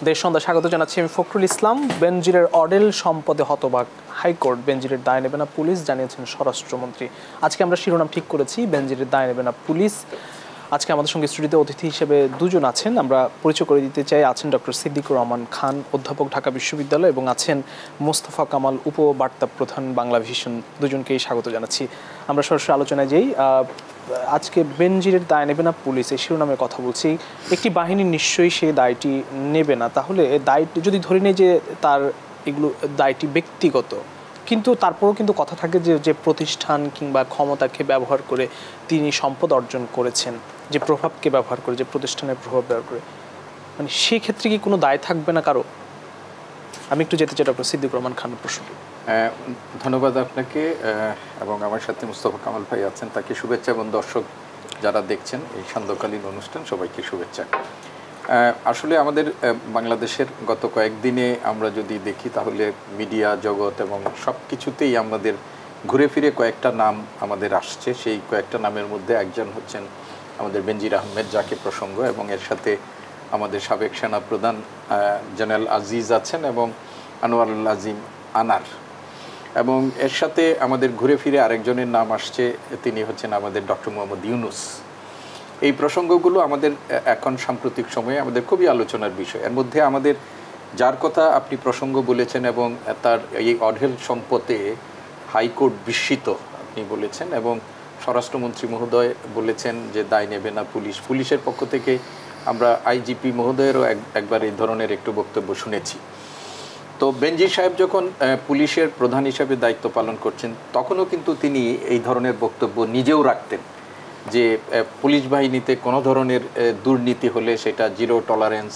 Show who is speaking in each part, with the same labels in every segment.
Speaker 1: দেশ সন্ধ্যা স্বাগত জানাচ্ছি আমি ফখরুল ইসলাম। বেনজিরের অডেল সম্পদে হতবাক হাইকোর্ট, বেনজিরের দায় নেবে না পুলিশ, জানিয়েছেন স্বরাষ্ট্রমন্ত্রী। আজকে আমরা শিরোনাম ঠিক করেছি, বেনজিরের দায় নেবে না পুলিশ। আজকে আমাদের সঙ্গে স্টুডিওতে অতিথি হিসেবে দুজন আছেন, আমরা পরিচয় করে দিতে চাই। আছেন ডক্টর সিদ্দিকুর রহমান খান, অধ্যাপক, ঢাকা বিশ্ববিদ্যালয়, এবং আছেন মোস্তফা কামাল, উপবার্তা প্রধান, বাংলা ভিশন। দুজনকেই স্বাগত জানাচ্ছি। আমরা সরাসরি আলোচনায় যাই। আজকে বেনজিরের দায় নেবে না পুলিশ, এই শিরোনামের কথা বলছি। একটি বাহিনী নিশ্চয়ই সেই দায়টি নেবে না, তাহলে দায়টি যদি ধরে নেই যে তার এগুলো দায়টি ব্যক্তিগত, কিন্তু তারপরেও কিন্তু কথা থাকে যে প্রতিষ্ঠান কিংবা ক্ষমতাকে ব্যবহার করে তিনি সম্পদ অর্জন করেছেন, যে প্রভাবকে ব্যবহার করে, যে প্রতিষ্ঠানের প্রভাব ব্যবহার করে, মানে সেই ক্ষেত্রে কি কোনো দায় থাকবে না কারো? আমি একটু যেতে চাই ডক্টর সিদ্দিকুর রহমান খানের প্রশ্ন।
Speaker 2: ধন্যবাদ আপনাকে, এবং আমার সাথে মুস্তফা কামাল ভাই আছেন, তাকে শুভেচ্ছা, এবং দর্শক যারা দেখছেন এই সান্ধ্যকালীন অনুষ্ঠান সবাইকে শুভেচ্ছা। আসলে আমাদের বাংলাদেশের গত কয়েকদিনে আমরা যদি দেখি তাহলে মিডিয়া জগৎ এবং সব কিছুতেই আমাদের ঘুরে ফিরে কয়েকটা নাম আমাদের আসছে। সেই কয়েকটা নামের মধ্যে একজন হচ্ছেন আমাদের বেনজির আহমেদ, যাকে প্রসঙ্গ, এবং এর সাথে আমাদের সাবেক সেনাপ্রধান জেনারেল আজিজ আছেন এবং আনোয়ারুল আজিম আনার, এবং এর সাথে আমাদের ঘুরে ফিরে আরেকজনের নাম আসছে, তিনি হচ্ছেন আমাদের ডক্টর মোহাম্মদ ইউনুস। এই প্রসঙ্গগুলো আমাদের এখন সাম্প্রতিক সময়ে আমাদের খুবই আলোচনার বিষয়। এর মধ্যে আমাদের যার কথা আপনি প্রসঙ্গ বলেছেন এবং তার এই অঢেল সম্পদে হাইকোর্ট বিস্মিত আপনি বলেছেন, এবং স্বরাষ্ট্রমন্ত্রী মহোদয় বলেছেন যে দায় নেবে না পুলিশ। পুলিশের পক্ষ থেকে আমরা আইজিপি মহোদয়েরও একবার এই ধরনের একটু বক্তব্য শুনেছি। তো বেনজির সাহেব যখন পুলিশের প্রধান হিসেবে দায়িত্ব পালন করছেন তখনও কিন্তু তিনি এই ধরনের বক্তব্য নিজেও রাখতেন যে পুলিশ বাহিনীতে কোনো ধরনের দুর্নীতি হলে সেটা জিরো টলারেন্স,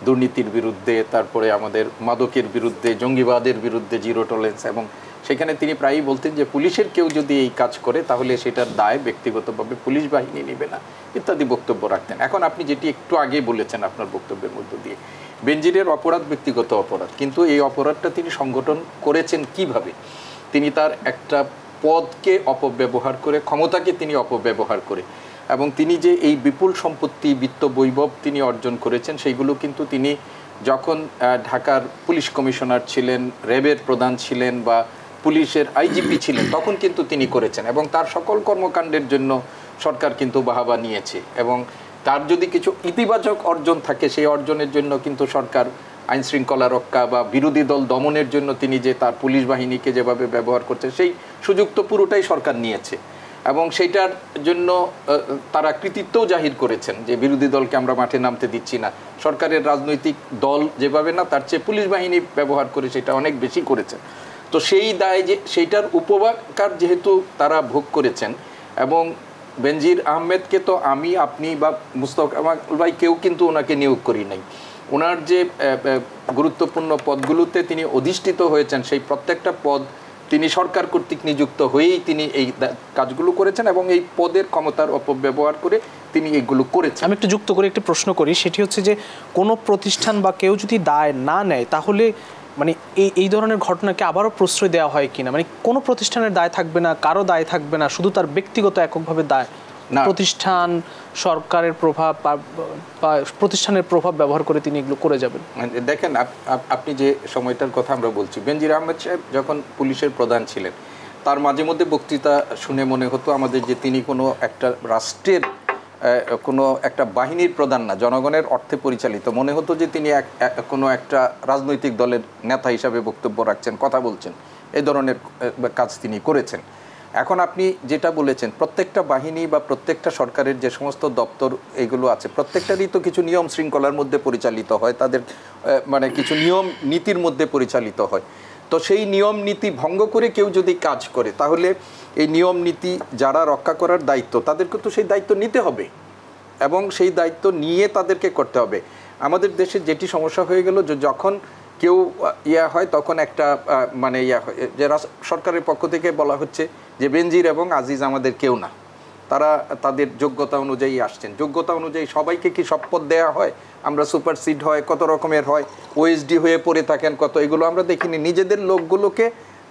Speaker 2: দুর্নীতির বিরুদ্ধে, তারপরে আমাদের মাদকের বিরুদ্ধে, জঙ্গিবাদের বিরুদ্ধে জিরো টলারেন্স, এবং সেখানে তিনি প্রায়ই বলতেন যে পুলিশের কেউ যদি এই কাজ করে তাহলে সেটার দায় ব্যক্তিগতভাবে পুলিশ বাহিনী নেবে না, ইত্যাদি বক্তব্য রাখতেন। এখন আপনি যেটি একটু আগে বলেছেন আপনার বক্তব্যের মধ্য দিয়ে, বেনজিরের অপরাধ ব্যক্তিগত অপরাধ, কিন্তু এই অপরাধটা তিনি সংগঠন করেছেন কিভাবে? তিনি তার একটা পদকে অপব্যবহার করে, ক্ষমতাকে তিনি অপব্যবহার করে, এবং তিনি যে এই বিপুল সম্পত্তি, বিত্ত বৈভব তিনি অর্জন করেছেন, সেইগুলো কিন্তু তিনি যখন ঢাকার পুলিশ কমিশনার ছিলেন, র্যাবের প্রধান ছিলেন, বা পুলিশের আইজিপি ছিলেন, তখন কিন্তু তিনি করেছেন, এবং তার সকল কর্মকাণ্ডের জন্য সরকার কিন্তু বাহাবা নিয়েছে, এবং তার যদি কিছু ইতিবাচক অর্জন থাকে সেই অর্জনের জন্য কিন্তু সরকার আইন শৃঙ্খলা রক্ষা বা বিরোধী দল দমনের জন্য তিনি যে তার পুলিশ বাহিনীকে যেভাবে ব্যবহার করছে সেই সুযোগ তো পুরোটাই সরকার নিয়েছে, এবং সেইটার জন্য তারা কৃতিত্বও জাহির করেছেন যে বিরোধী দলকে আমরা মাঠে নামতে দিচ্ছি না। সরকারের রাজনৈতিক দল যেভাবে না, তার চেয়ে পুলিশ বাহিনী ব্যবহার করে সেটা অনেক বেশি করেছেন। তো সেই দায়, যে সেইটার উপকার যেহেতু তারা ভোগ করেছেন, এবং বেনজির আহমেদকে তো আমি, আপনি বা মুস্তফা কামাল ভাই কেউ কিন্তু ওনাকে নিয়োগ করি নাই। ওনার যে গুরুত্বপূর্ণ পদগুলোতে তিনি অধিষ্ঠিত হয়েছেন সেই প্রত্যেকটা পদ তিনি সরকার কর্তৃক নিযুক্ত হয়েই তিনি এই কাজগুলো করেছেন, এবং এই পদের ক্ষমতার অপব্যবহার করে তিনি এইগুলো করেছেন।
Speaker 1: আমি একটু যুক্ত করে একটি প্রশ্ন করি, সেটি হচ্ছে যে কোনো প্রতিষ্ঠান বা কেউ যদি দায় না নেয় তাহলে মানে এই ধরনের ঘটনাকে আবারও প্রশ্রয় দেওয়া হয় কিনা? মানে কোনো প্রতিষ্ঠানের দায় থাকবে না, কারো দায় থাকবে না, শুধু তার ব্যক্তিগত এককভাবে দায়, প্রতিষ্ঠান, সরকারের প্রভাব বা প্রতিষ্ঠানের প্রভাব ব্যবহার করে তিনি এগুলো করে যাবেন।
Speaker 2: দেখেন, আপনি যে সময়টার কথা আমরা বলছি, বেনজির আহমেদ সাহেব যখন পুলিশের প্রধান ছিলেন তার মাঝে মধ্যে বক্তৃতা শুনে মনে হতো আমাদের যে তিনি কোনো একটা রাষ্ট্রের কোনো একটা বাহিনীর প্রধান না, জনগণের অর্থে পরিচালিত, মনে হতো যে তিনি কোনো একটা রাজনৈতিক দলের নেতা হিসাবে বক্তব্য রাখছেন, কথা বলছেন, এই ধরনের কাজ তিনি করেছেন। এখন আপনি যেটা বলেছেন, প্রত্যেকটা বাহিনী বা প্রত্যেকটা সরকারের যে সমস্ত দপ্তর এগুলো আছে প্রত্যেকটারই তো কিছু নিয়ম শৃঙ্খলার মধ্যে পরিচালিত হয়, তাদের মানে কিছু নিয়ম নীতির মধ্যে পরিচালিত হয়। তো সেই নিয়ম নীতি ভঙ্গ করে কেউ যদি কাজ করে তাহলে এই নিয়ম নীতি যারা রক্ষা করার দায়িত্ব তাদেরকে তো সেই দায়িত্ব নিতে হবে, এবং সেই দায়িত্ব নিয়ে তাদেরকে করতে হবে। আমাদের দেশে যেটি সমস্যা হয়ে গেল যে যখন কেউ হয় তখন একটা মানে হয় যে সরকারের পক্ষ থেকে বলা হচ্ছে যে বেনজির এবং আজিজ আমাদের কেউ না, তারা তাদের যোগ্যতা অনুযায়ী আসছেন। যোগ্যতা অনুযায়ী সবাইকে কি সব পদ দেওয়া হয়? আমরা সুপারসিড হয়, কত রকমের হয়, ওএসডি হয়ে পড়ে থাকেন কত, এগুলো আমরা দেখিনি। নিজেদের লোকগুলোকে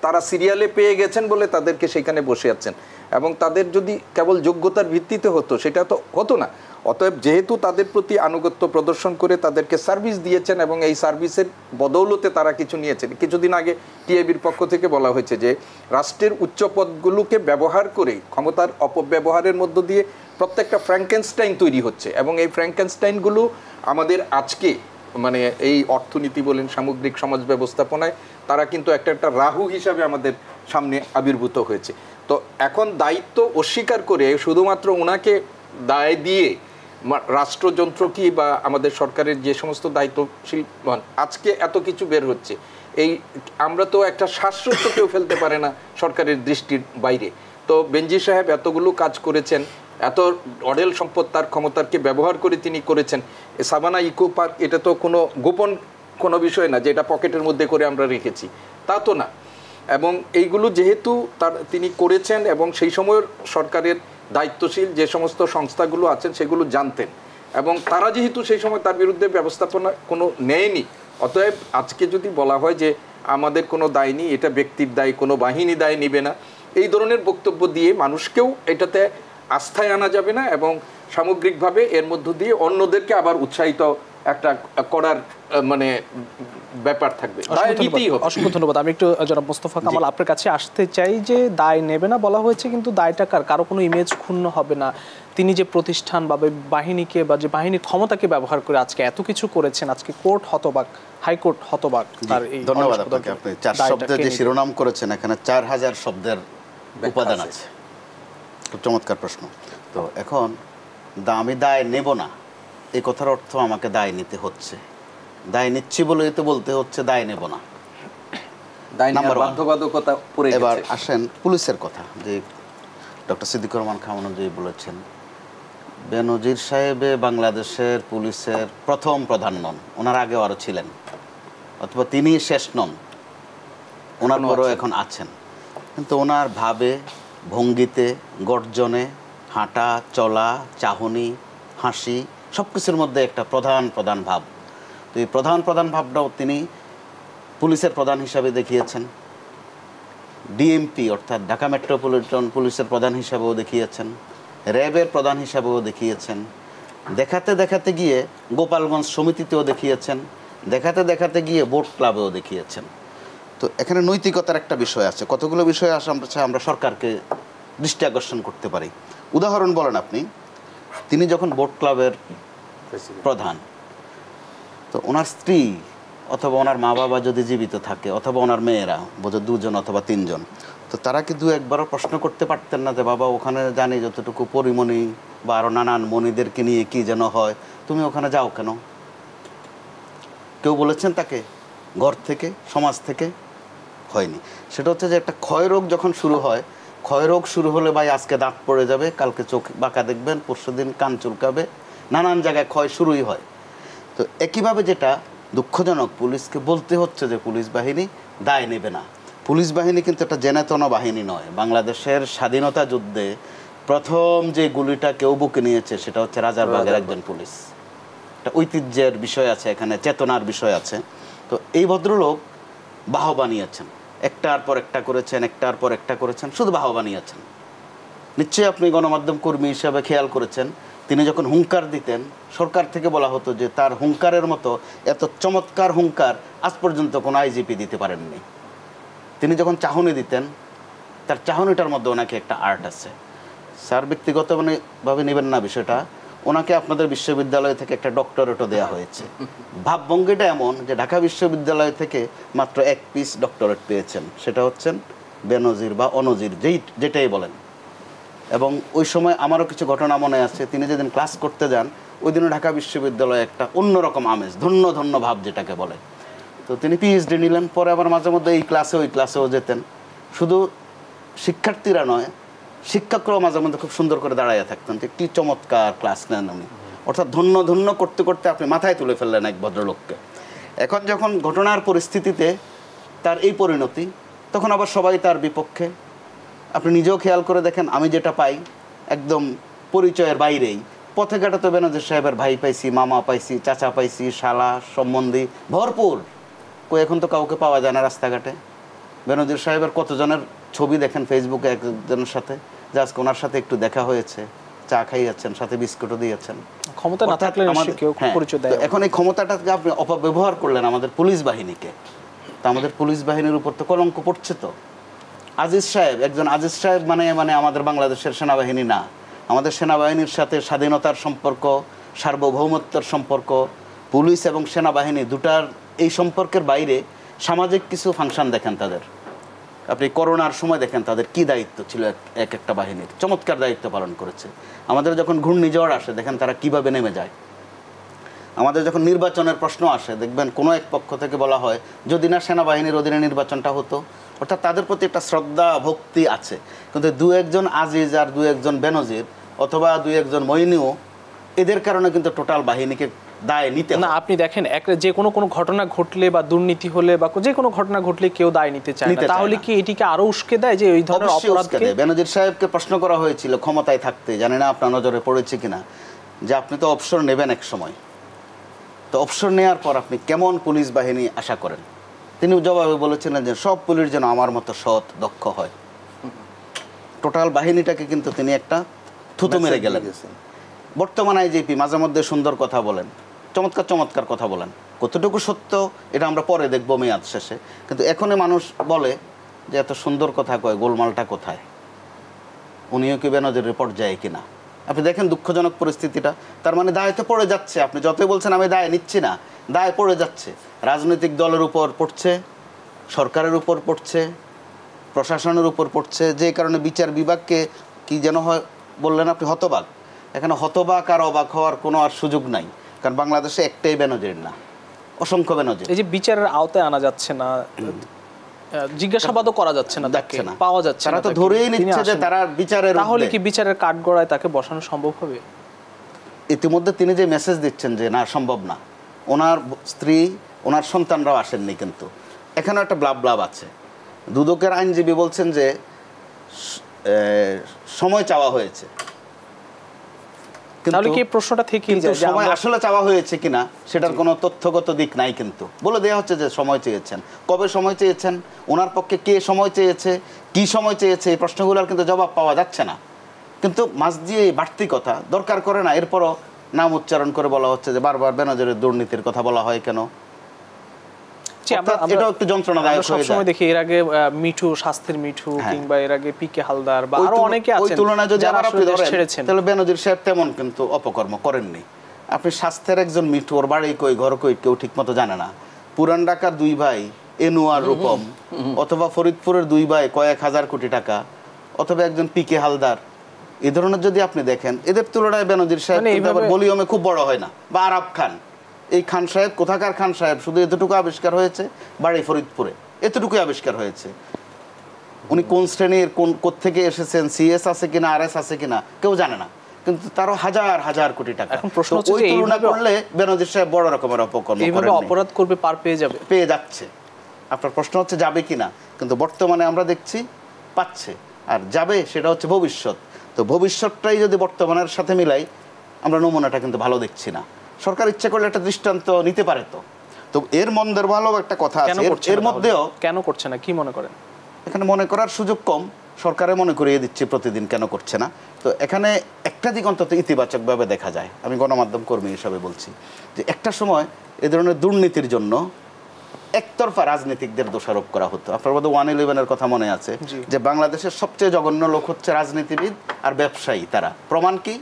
Speaker 2: তারা সিরিয়ালে পেয়ে গেছেন বলে তাদেরকে সেখানে বসে আছেন। এবং তাদের যদি কেবল যোগ্যতার ভিত্তিতে হতো সেটা তো হতো না। অতএব যেহেতু তাদের প্রতি আনুগত্য প্রদর্শন করে তাদেরকে সার্ভিস দিয়েছেন এবং এই সার্ভিসের বদৌলতে তারা কিছু নিয়েছেন। কিছুদিন আগে টিআইবির পক্ষ থেকে বলা হয়েছে যে রাষ্ট্রের উচ্চ পদগুলোকে ব্যবহার করে ক্ষমতার অপব্যবহারের মধ্য দিয়ে প্রত্যেকটা ফ্র্যাঙ্কেনস্টাইন তৈরি হচ্ছে এবং এই ফ্র্যাঙ্কেনস্টাইনগুলো আমাদের আজকে মানে এই অর্থনীতি বলেন, সামগ্রিক সমাজ ব্যবস্থাপনায় তারা কিন্তু একটা রাহু হিসাবে আমাদের সামনে আবির্ভূত হয়েছে। তো এখন দায়িত্ব অস্বীকার করে শুধুমাত্র ওনাকে দায় দিয়ে রাষ্ট্রযন্ত্র কি বা আমাদের সরকারের যে সমস্ত দায়িত্বশীল আজকে এত কিছু বের হচ্ছে, এই আমরা তো একটা শ্বাসরুদ্ধ কেউ ফেলতে পারে না সরকারের দৃষ্টির বাইরে। তো বেনজির সাহেব এতগুলো কাজ করেছেন, এত অঢেল সম্পদ তার ক্ষমতারকে ব্যবহার করে তিনি করেছেন। সাভানা ইকো পার্ক এটা তো কোনো গোপন কোনো বিষয় না যে এটা পকেটের মধ্যে করে আমরা রেখেছি, তা তো না। এবং এইগুলো যেহেতু তিনি করেছেন এবং সেই সময়ের সরকারের দায়িত্বশীল যে সমস্ত সংস্থাগুলো আছেন সেগুলো জানতেন এবং তারা যেহেতু সেই সময় তার বিরুদ্ধে ব্যবস্থাপনা কোনো নেয়নি, অতএব আজকে যদি বলা হয় যে আমাদের কোনো দায় নেই, এটা ব্যক্তির দায়, কোনো বাহিনী দায় নেবে না, এই ধরনের বক্তব্য দিয়ে মানুষকেও এটাতে আস্থায় আনা যাবে না এবং সামগ্রিকভাবে এর মধ্য দিয়ে অন্যদেরকে আবার উৎসাহিত একটা করার মানে ব্যাপার থাকবে।
Speaker 1: অসংখ্য ধন্যবাদ। আমি একটু জনাব মোস্তফা কামাল আপনার কাছে আসতে চাই যে দায় নেবে না বলা হয়েছে, কিন্তু দায়টা কারো কোনো ইমেজ ক্ষুণ্ণ হবে না। তিনি যে প্রতিষ্ঠান বা বাহিনীকে বা যে বাহিনীর ক্ষমতাকে ব্যবহার করে আজকে এত কিছু করেছেন, আজকে কোর্ট হতবাক, হাইকোর্ট হতবাক। তার এই
Speaker 3: ধন্যবাদ আপনাকে। আপনি 4 শব্দের যে শিরোনাম করেছেন, এখানে 4000 শব্দের উপাদান আছে। খুব চমৎকার প্রশ্ন। তো এখন আমি দায় নেব না এই কথার অর্থ আমাকে দায় নিতে হচ্ছে, দায় নিচ্ছি বলেই তো বলতে হচ্ছে দায় নেব না।
Speaker 2: বাধ্যবাধকতা পড়ে গেছে।
Speaker 3: এবার আসেন পুলিশের কথা, যে ডক্টর সিদ্দিকুর রহমান খান অনুযায়ী বলেছেন বেনজির সাহেবে বাংলাদেশের পুলিশের প্রথম প্রধান নন, ওনার আগেও আরও ছিলেন, অথবা তিনি শেষ নন, ওনার পরও এখন আছেন। কিন্তু ওনার ভাবে, ভঙ্গিতে, গর্জনে, হাঁটা চলা, চাহনি, হাসি সব কিছুর মধ্যে একটা প্রধান ভাব। তো এই প্রধান ভাবটাও তিনি পুলিশের প্রধান হিসাবে দেখিয়েছেন, ডিএমপি অর্থাৎ ঢাকা মেট্রোপলিটন পুলিশের প্রধান হিসাবেও দেখিয়েছেন, র্যাবের প্রধান হিসাবেও দেখিয়েছেন, দেখাতে গিয়ে গোপালগঞ্জ সমিতিতেও দেখিয়েছেন, দেখাতে গিয়ে বোট ক্লাবেও দেখিয়েছেন। তো এখানে নৈতিকতার একটা বিষয় আছে, কতগুলো বিষয় আসে আমরা সরকারকে দৃষ্টি আকর্ষণ করতে পারি। উদাহরণ বলেন আপনি, তিনি যখন বোট ক্লাবের প্রধান, তো ওনার স্ত্রী অথবা ওনার মা বাবা যদি জীবিত থাকে অথবা ওনার মেয়েরা বোধহয় 2 জন অথবা 3 জন, তো তারা কি 2-1বারও প্রশ্ন করতে পারতেন না যে বাবা ওখানে জানি যতটুকু পরিমণি বা আরও নানান মণিদেরকে নিয়ে কি যেন হয়, তুমি ওখানে যাও কেন? কেউ বলেছেন তাকে ঘর থেকে, সমাজ থেকে? হয়নি। সেটা হচ্ছে যে একটা ক্ষয়রোগ যখন শুরু হয়, ক্ষয়রোগ শুরু হলে ভাই আজকে দাঁত পড়ে যাবে, কালকে চোখ বাঁকা দেখবেন, পরশুদিন কান চুলকাবে, নানান জায়গায় ক্ষয় শুরুই হয়। তো একইভাবে যেটা দুঃখজনক, পুলিশকে বলতে হচ্ছে যে পুলিশ বাহিনী দায় নেবে না। পুলিশ বাহিনী কিন্তু একটা জেনেতন বাহিনী নয়। বাংলাদেশের স্বাধীনতা যুদ্ধে প্রথম যে গুলিটা কেউ বুকে নিয়েছে সেটা হচ্ছে রাজারবাগের একজন পুলিশ। একটা ঐতিহ্যের বিষয় আছে এখানে, চেতনার বিষয় আছে। তো এই ভদ্রলোক বাহবা নিয়েছেন, একটার পর একটা করেছেন, শুধু বাহবা নিয়েছেন। নিশ্চয়ই আপনি গণমাধ্যম কর্মী হিসাবে খেয়াল করেছেন, তিনি যখন হুঙ্কার দিতেন সরকার থেকে বলা হতো যে তার হুঙ্কারের মতো এত চমৎকার হুঙ্কার আজ পর্যন্ত কোনো আইজিপি দিতে পারেননি। তিনি যখন চাহনি দিতেন, তার চাহনিটার মধ্যে ওনাকে একটা আর্ট আছে। স্যার ব্যক্তিগতভাবে নেবেন না বিষয়টা, ওনাকে আপনাদের বিশ্ববিদ্যালয় থেকে একটা ডক্টরেটও দেওয়া হয়েছে। ভাবভঙ্গিটা এমন যে ঢাকা বিশ্ববিদ্যালয় থেকে মাত্র 1 পিস ডক্টরেট পেয়েছেন, সেটা হচ্ছেন বেনজির বা অনজির, যেটাই বলেন। এবং ওই সময় আমারও কিছু ঘটনা মনে আছে, তিনি যেদিন ক্লাস করতে যান ওই দিনও ঢাকা বিশ্ববিদ্যালয়ে একটা অন্যরকম আমেজ, ধন্য ভাব যেটাকে বলে। তো তিনি পিএইচডি নিলেন, পরে আবার মাঝে মধ্যে এই ক্লাসে ওই ক্লাসেও যেতেন। শুধু শিক্ষার্থীরা নয়, শিক্ষকরাও মাঝে মধ্যে খুব সুন্দর করে দাঁড়াইয়া থাকতেন যে কি চমৎকার ক্লাস নেন উনি। অর্থাৎ ধন্য করতে আপনি মাথায় তুলে ফেললেন এক ভদ্রলোককে। এখন যখন ঘটনার পরিস্থিতিতে তার এই পরিণতি, তখন আবার সবাই তার বিপক্ষে। আপনি নিজেও খেয়াল করে দেখেন, আমি যেটা পাই একদম পরিচয়ের বাইরেই, পথে ঘাটে তো বেনজির সাহেবের ভাই পাইছি, মামা পাইছি, চাচা পাইছি, শালা সম্বন্ধী ভরপুর। এখন তো কাউকে পাওয়া যায় না রাস্তাঘাটে। বেনজির সাহেবের কতজনের ছবি দেখেন ফেসবুকে একজনের সাথে, যে আজকে ওনার সাথে একটু দেখা হয়েছে, চা খাইয়েছেন, সাথে বিস্কুটও দিয়েছেন।
Speaker 1: ক্ষমতা না থাকলে কেউ পরিচয় দেয়।
Speaker 3: এখন এই ক্ষমতাটাকে আপনি অপব্যবহার করলেন আমাদের পুলিশ বাহিনীকে, তো আমাদের পুলিশ বাহিনীর উপর তো কলঙ্ক পড়ছে। তো আজিজ সাহেব, একজন আজিজ সাহেব মানে আমাদের বাংলাদেশের সেনাবাহিনী না। আমাদের সেনাবাহিনীর সাথে স্বাধীনতার সম্পর্ক, সার্বভৌমত্বের সম্পর্ক, পুলিশ এবং সেনাবাহিনী দুটার এই সম্পর্কের বাইরে সামাজিক কিছু ফাংশন দেখেন তাদের। আপনি করোনার সময় দেখেন তাদের কি দায়িত্ব ছিল, এক একটা বাহিনীর চমৎকার দায়িত্ব পালন করেছে। আমাদের যখন ঘূর্ণিঝড় আসে দেখেন তারা কিভাবে নেমে যায়। আমাদের যখন নির্বাচনের প্রশ্ন আসে দেখবেন কোনো এক পক্ষ থেকে বলা হয় যদি না সেনাবাহিনীর অধীনে নির্বাচনটা হতো, অর্থাৎ তাদের প্রতি একটা শ্রদ্ধা ভক্তি আছে। কিন্তু দু একজন আজিজ আর দু একজন বেনজির অথবা দু একজন মইনিও, এদের কারণে কিন্তু টোটাল বাহিনীকে দায় নিতে
Speaker 1: না। আপনি দেখেন যে কোনো ঘটনা ঘটলে বা দুর্নীতি হলে বা যে কোনো ঘটনা ঘটলে কেউ দায় নিতে চায় না, তাহলে কি এটিকে আরো উস্কে দেয় যে এই ধরনের অপরাধকে?
Speaker 3: বেনজির সাহেবকে প্রশ্ন করা হয়েছিল ক্ষমতায় থাকতে, জানি না আপনার নজরে পড়েছে কিনা, যে আপনি তো অবসর নেবেন এক সময়, তো অবসর নেওয়ার পর আপনি কেমন পুলিশ বাহিনী আশা করেন? তিনি জবাবে বলেছিলেন যে সব পুলিশ যেন আমার মতো সৎ দক্ষ হয়। টোটাল বাহিনীটাকে কিন্তু তিনি একটা থুতু মেরে গেলেন। বর্তমানে আইজিপি মাঝে মধ্যে সুন্দর কথা বলেন, চমৎকার চমৎকার কথা বলেন, কতটুকু সত্য এটা আমরা পরে দেখবো মেয়াদ শেষে। কিন্তু এখনই মানুষ বলে যে এত সুন্দর কথা কয়, গোলমালটা কোথায়? উনিও কি বেনজিরের পর্যায়ে কিনা? আপনি দেখেন দুঃখজনক পরিস্থিতিটা। তার মানে দায় তো পড়ে যাচ্ছে। আপনি যতই বলছেন আমি দায় নিচ্ছি না, দায় পড়ে যাচ্ছে। রাজনৈতিক দলের উপর পড়ছে, সরকারের উপর পড়ছে, প্রশাসনের উপর পড়ছে, যে কারণে বিচার বিভাগকে কি যেন হয় বললেন আপনি, হতবাক। এখানে হতবাক আর অবাক হওয়ার কোনো আর সুযোগ নাই, কারণ বাংলাদেশে একটাই বেনজির না, অসংখ্য বেনজির।
Speaker 1: এই যে বিচারের আওতায় আনা যাচ্ছে না, জিজ্ঞাসাবাদও করা যাচ্ছে না, তাকে পাওয়া যাচ্ছে না,
Speaker 3: তারা তো ধরেই নিচ্ছে যে তারা বিচারের,
Speaker 1: তাহলে কি বিচারের কাঠগড়ায় তাকে বসানো সম্ভব হবে?
Speaker 3: ইতিমধ্যে তিনি যে মেসেজ দিচ্ছেন যে না সম্ভব না, ওনার স্ত্রী ওনার সন্তানরাও আসেননি, কিন্তু এখানে একটা ব্লাব ব্লাব আছে। দুদকের আইনজীবী বলছেন যে সময় চাওয়া হয়েছে,
Speaker 1: তাহলে কি প্রশ্নটা থেকেই যায়
Speaker 3: সময় আসলে চাওয়া হয়েছে কিনা সেটার কোনো তথ্যগত দিক নাই। কিন্তু বলে দেওয়া হচ্ছে যে সময় চেয়েছেন। কবে সময় চেয়েছেন, ওনার পক্ষে কে সময় চেয়েছে, কি সময় চেয়েছে, এই প্রশ্নগুলোর কিন্তু জবাব পাওয়া যাচ্ছে না। কিন্তু মাঝ দিয়ে বাড়তি কথা দরকার করে না, এরপরও নাম উচ্চারণ করে বলা হচ্ছে যে বারবার বেনজিরের দুর্নীতির কথা বলা হয় কেন? এটাও একটু যন্ত্রণাদায়ক হয়ে যায়।
Speaker 1: সবসময় দেখি এর আগে মিঠু, স্বাস্থ্যের মিঠু, কিংবা এর আগে পিকে হালদার বা আরো অনেকে আছেন,
Speaker 3: ওই তুলনায় যদি আবার আপনি ধরেন তাহলে বেনজির সাহেব তেমন কিন্তু অপকর্ম করেননি। আপনি স্বাস্থ্যের একজন মিঠু, ওর বাড়ি কই ঘর কই কেউ ঠিক মতো জানে না। পুরান ঢাকার দুই ভাই এনু আর রূপম, অথবা ফরিদপুরের দুই ভাই কয়েক হাজার কোটি টাকা, অথবা একজন পিকে হালদার, এই ধরনের যদি আপনি দেখেন, এদের তুলনায় বেনজির সাহেব ভলিউমে খুব বড় হয় না। বা আরাব খান, এই খান সাহেব কোথাকার খান সাহেব, শুধু এতটুকু আবিষ্কার হয়েছে বাড়ি ফরিদপুরে, এতটুকুই আবিষ্কার হয়েছে। উনি কোন শ্রেণীর, কোত্থেকে এসেছেন, সিএস আছে কিনা, আরএস আছে কিনা কেউ জানে না, কিন্তু তারও হাজার হাজার কোটি টাকা।
Speaker 1: এখন প্রশ্ন হচ্ছে
Speaker 3: ওই তুলনা করলে বেনজির সাহেব বড় রকমের অপকর্ম
Speaker 1: এইভাবে অপরাধ করবে, পার পেয়ে যাচ্ছে।
Speaker 3: আপনার প্রশ্ন হচ্ছে যাবে কিনা, কিন্তু বর্তমানে আমরা দেখছি পাচ্ছে, আর যাবে সেটা হচ্ছে ভবিষ্যৎ। তো ভবিষ্যৎটাই যদি বর্তমানের সাথে মিলাই, আমরা নমুনাটা কিন্তু ভালো দেখছি না। সরকার ইচ্ছা করলে একটা দৃষ্টান্ত নিতে পারে। তো এর মন্দের ভালো একটা কথা আছে, এর মধ্যেও
Speaker 1: কেন করছে না কি মনে করেন?
Speaker 3: এখানে মনে করার সুযোগ কম, সরকারে মনে করিয়ে দিচ্ছে প্রতিদিন কেন করছে না। তো এখানে একটা দিক অন্তত ইতিবাচকভাবে দেখা যায়। আমি গণমাধ্যম কর্মী হিসাবে বলছি যে একটা সময় এ ধরনের দুর্নীতির জন্য একতরফা রাজনীতিকদের দোষারোপ করা হতো। আপনার বোধহয় 111-এর কথা মনে আছে যে বাংলাদেশের সবচেয়ে জঘন্য লোক হচ্ছে রাজনীতিবিদ আর ব্যবসায়ী। তারা প্রমাণ কি,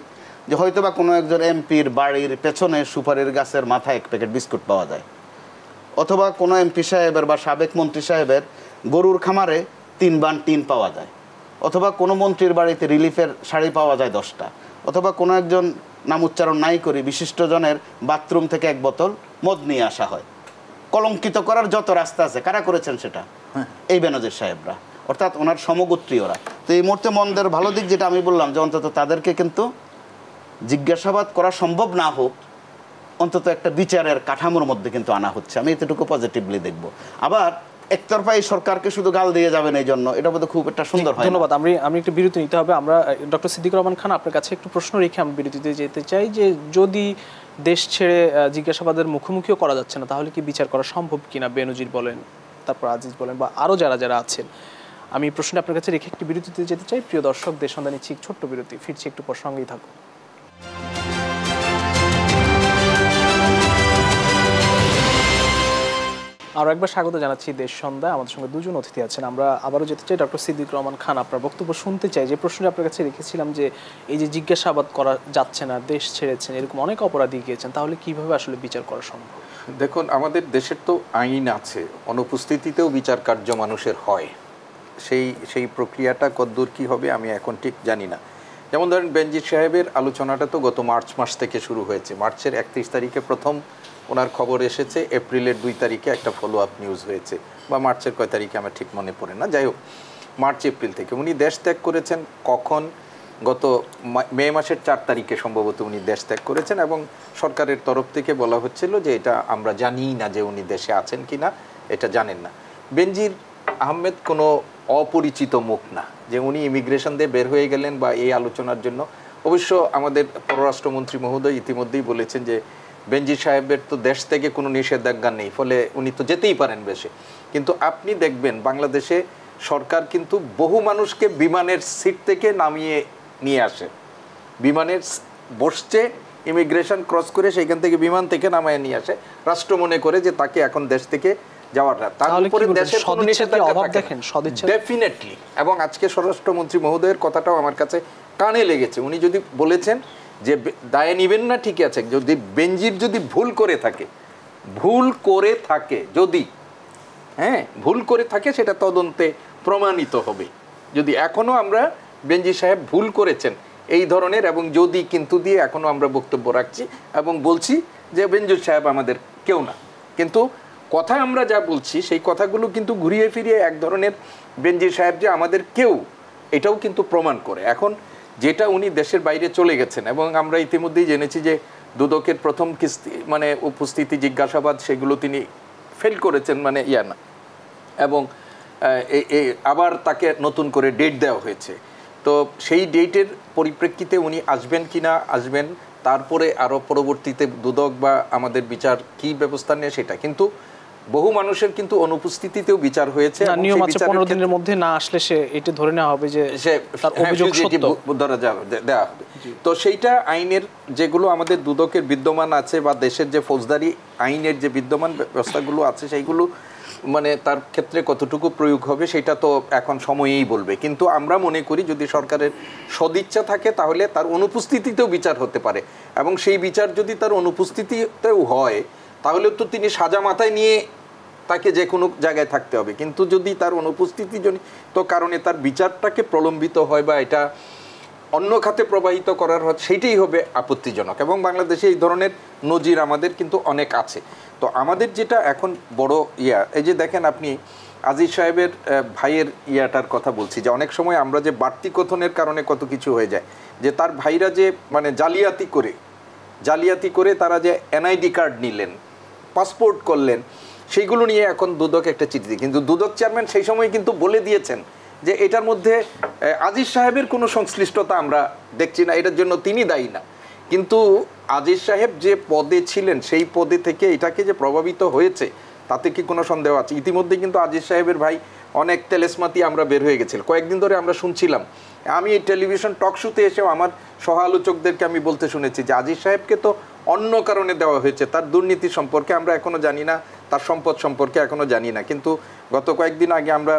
Speaker 3: যে হয়তো বা কোনো একজন এমপির বাড়ির পেছনে সুপারির গাছের মাথায় এক প্যাকেট বিস্কুট পাওয়া যায়, অথবা কোনো এমপি সাহেবের বা সাবেক মন্ত্রী সাহেবের গরুর খামারে 3 বান টিন পাওয়া যায়, অথবা কোনো মন্ত্রীর বাড়িতে রিলিফের শাড়ি পাওয়া যায় 10টা, অথবা কোনো একজন নাম উচ্চারণ নাই করি বিশিষ্টজনের বাথরুম থেকে 1 বোতল মদ নিয়ে আসা হয়। কলঙ্কিত করার যত রাস্তা আছে, কারা করেছেন সেটা? এই বেনজির সাহেবরা, অর্থাৎ ওনার সমগোত্রীয়রা। তো এই মুহূর্তে মন্দের ভালো দিক যেটা আমি বললাম, যে অন্তত তাদেরকে কিন্তু জিজ্ঞাসাবাদ করা সম্ভব না হোক, অন্তত একটা বিচারের কাঠামোর মধ্যে কিন্তু আনা হচ্ছে। আমি এতটুকু পজিটিভলি দেখব। আবার একতরফা এই সরকারকে শুধু গাল দিয়ে যাবেন এই জন্য, এটা বোধহয় খুব একটা সুন্দর হয়।
Speaker 1: ধন্যবাদ। আমি একটু বিরতি নিতে হবে। আমরা ডক্টর সিদ্দিকুর রহমান খান, আপনার কাছে একটু প্রশ্ন রেখে আমি বিরতিতে যেতে চাই, যে যদি দেশ ছেড়ে জিজ্ঞাসাবাদের মুখোমুখিও করা যাচ্ছে না, তাহলে কি বিচার করা সম্ভব কিনা? বেনজির বলেন, তারপর আজিজ বলেন, বা আরও যারা যারা আছেন, আমি প্রশ্নটা আপনার কাছে রেখে একটি বিরতিতে যেতে চাই। প্রিয় দর্শক, দেশ সন্ধান নিচ্ছি ছোট্ট বিরতি, ফিরছি একটু পর, সঙ্গেই থাকুন। আরও একবার স্বাগত জানাচ্ছি দেশ সন্ধ্যা। আমাদের সঙ্গে দুজন অতিথি আছেন। আমরা আবারও যেতে চাই ডক্টর সিদ্দিকুর রহমান খান, আপনার বক্তব্য শুনতে চাই। যে প্রশ্নটা আপনার কাছে রেখেছিলাম যে এই যে জিজ্ঞাসাবাদ করা যাচ্ছে না, দেশ ছেড়েছেন, এরকম অনেক অপরাধী গিয়েছেন, তাহলে কিভাবে আসলে বিচার করা সম্ভব?
Speaker 2: দেখুন, আমাদের দেশের তো আইন আছে, অনুপস্থিতিতেও বিচার কার্য মানুষের হয়। সেই প্রক্রিয়াটা কতদূর কী হবে আমি এখন ঠিক জানি না। যেমন ধরেন বেনজির সাহেবের আলোচনাটা তো গত মার্চ মাস থেকে শুরু হয়েছে। মার্চের 31 তারিখে প্রথম ওনার খবর এসেছে, এপ্রিলের 2 তারিখে একটা ফলো আপ নিউজ হয়েছে, বা মার্চের কয় তারিখে আমার ঠিক মনে পড়ে না। যাই হোক, মার্চ এপ্রিল থেকে উনি দেশ ত্যাগ করেছেন। কখন? গত মে মাসের 4 তারিখে সম্ভবত উনি দেশ ত্যাগ করেছেন, এবং সরকারের তরফ থেকে বলা হচ্ছিল যে এটা আমরা জানিই না যে উনি দেশে আছেন কি না, এটা জানেন না। বেনজির আহমেদ কোনো অপরিচিত মুখ না যে উনি ইমিগ্রেশন দিয়ে বের হয়ে গেলেন বা এই আলোচনার জন্য। অবশ্য আমাদের পররাষ্ট্রমন্ত্রী মহোদয় ইতিমধ্যেই বলেছেন যে বেনজির সাহেবের তো দেশ থেকে কোনো নিষেধাজ্ঞা নেই, ফলে উনি তো যেতেই পারেন বেশে। কিন্তু আপনি দেখবেন বাংলাদেশে সরকার কিন্তু বহু মানুষকে বিমানের সিট থেকে নামিয়ে নিয়ে আসে, বিমানের বসছে, ইমিগ্রেশন ক্রস করে সেইখান থেকে বিমান থেকে নামিয়ে নিয়ে আসে, রাষ্ট্র মনে করে যে তাকে এখন দেশ থেকে যাওয়াটা। তার উপরে দেশের কোনো নিষেধাজ্ঞা দেখেন ডেফিনেটলি। এবং আজকে স্বরাষ্ট্রমন্ত্রী মহোদয়ের কথাটাও আমার কাছে কানে লেগেছে। উনি যদি বলেছেন যে দায় নিবেন না, ঠিক আছে, যদি বেনজির যদি ভুল করে থাকে যদি ভুল করে থাকে সেটা তদন্তে প্রমাণিত হবে। যদি এখনো আমরা বেনজির সাহেব ভুল করেছেন এই ধরনের, এবং যদি কিন্তু দিয়ে এখনো আমরা বক্তব্য রাখছি এবং বলছি যে বেনজির সাহেব আমাদের কেউ না, কিন্তু কথা আমরা যা বলছি সেই কথাগুলো কিন্তু ঘুরিয়ে ফিরিয়ে এক ধরনের বেনজির সাহেব যে আমাদের কেউ, এটাও কিন্তু প্রমাণ করে। এখন যেটা উনি দেশের বাইরে চলে গেছেন, এবং আমরা ইতিমধ্যেই জেনেছি যে দুদকের প্রথম কিস্তি মানে উপস্থিতি জিজ্ঞাসাবাদ সেগুলো তিনি ফেল করেছেন, মানে না, এবং আবার তাকে নতুন করে ডেট দেওয়া হয়েছে। তো সেই ডেটের পরিপ্রেক্ষিতে উনি আসবেন কি না আসবেন, তারপরে আরও পরবর্তীতে দুদক বা আমাদের বিচার কি ব্যবস্থা নেয় সেটা। কিন্তু বহু মানুষের কিন্তু অনুপস্থিতিতেও বিচার হয়েছে।
Speaker 1: নিয়ম আছে 15 দিনের মধ্যে না আসলে সে এটা ধরে নেওয়া হবে যে তার অভিযোগ সত্য
Speaker 2: ধরা দেওয়া হবে। তো সেইটা আইনের যেগুলো আমাদের দুদকের বিদ্যমান আছে বা দেশের যে ফৌজদারি আইনের যে বিদ্যমান ব্যবস্থাগুলো আছে সেইগুলো মানে তার ক্ষেত্রে কতটুকু প্রয়োগ হবে সেটা তো এখন সময়েই বলবে। কিন্তু আমরা মনে করি যদি সরকারের সদিচ্ছা থাকে তাহলে তার অনুপস্থিতিতেও বিচার হতে পারে, এবং সেই বিচার যদি তার অনুপস্থিতিতেও হয় তাহলে তো তিনি সাজা মাথায় নিয়ে তাকে যে কোনো জায়গায় থাকতে হবে। কিন্তু যদি তার অনুপস্থিতিজনিত কারণে তার বিচারটাকে প্রলম্বিত হয় বা এটা অন্য খাতে প্রবাহিত করার হয়, সেইটাই হবে আপত্তিজনক। এবং বাংলাদেশে এই ধরনের নজির আমাদের কিন্তু অনেক আছে। তো আমাদের যেটা এখন বড় এই যে দেখেন আপনি আজিজ সাহেবের ভাইয়ের ইয়াটার কথা বলছি, যে অনেক সময় আমরা যে বাড়তি কথনের কারণে কত কিছু হয়ে যায়, যে তার ভাইরা যে মানে জালিয়াতি করে তারা যে এনআইডি কার্ড নিলেন, পাসপোর্ট করলেন, সেইগুলো নিয়ে এখন দুদক একটা চিঠি দিই। কিন্তু দুদক চেয়ারম্যান সেই সময় কিন্তু বলে দিয়েছেন যে এটার মধ্যে আজিজ সাহেবের কোনো সংশ্লিষ্টতা আমরা দেখছি না, এটার জন্য তিনি দায়ী না। কিন্তু আজিজ সাহেব যে পদে ছিলেন সেই পদে থেকে এটাকে যে প্রভাবিত হয়েছে তাতে কি কোনো সন্দেহ আছে? ইতিমধ্যে কিন্তু আজিজ সাহেবের ভাই অনেক তেলেসমাতি আমরা বের হয়ে গেছিল, কয়েকদিন ধরে আমরা শুনছিলাম। আমি এই টেলিভিশন টক শোতে এসেও আমার সহ আলোচকদেরকে আমি বলতে শুনেছি যে আজিজ সাহেবকে তো অন্য কারণে দেওয়া হয়েছে, তার দুর্নীতি সম্পর্কে আমরা এখনও জানি না, তার সম্পদ সম্পর্কে এখনও জানি না। কিন্তু গত কয়েকদিন আগে আমরা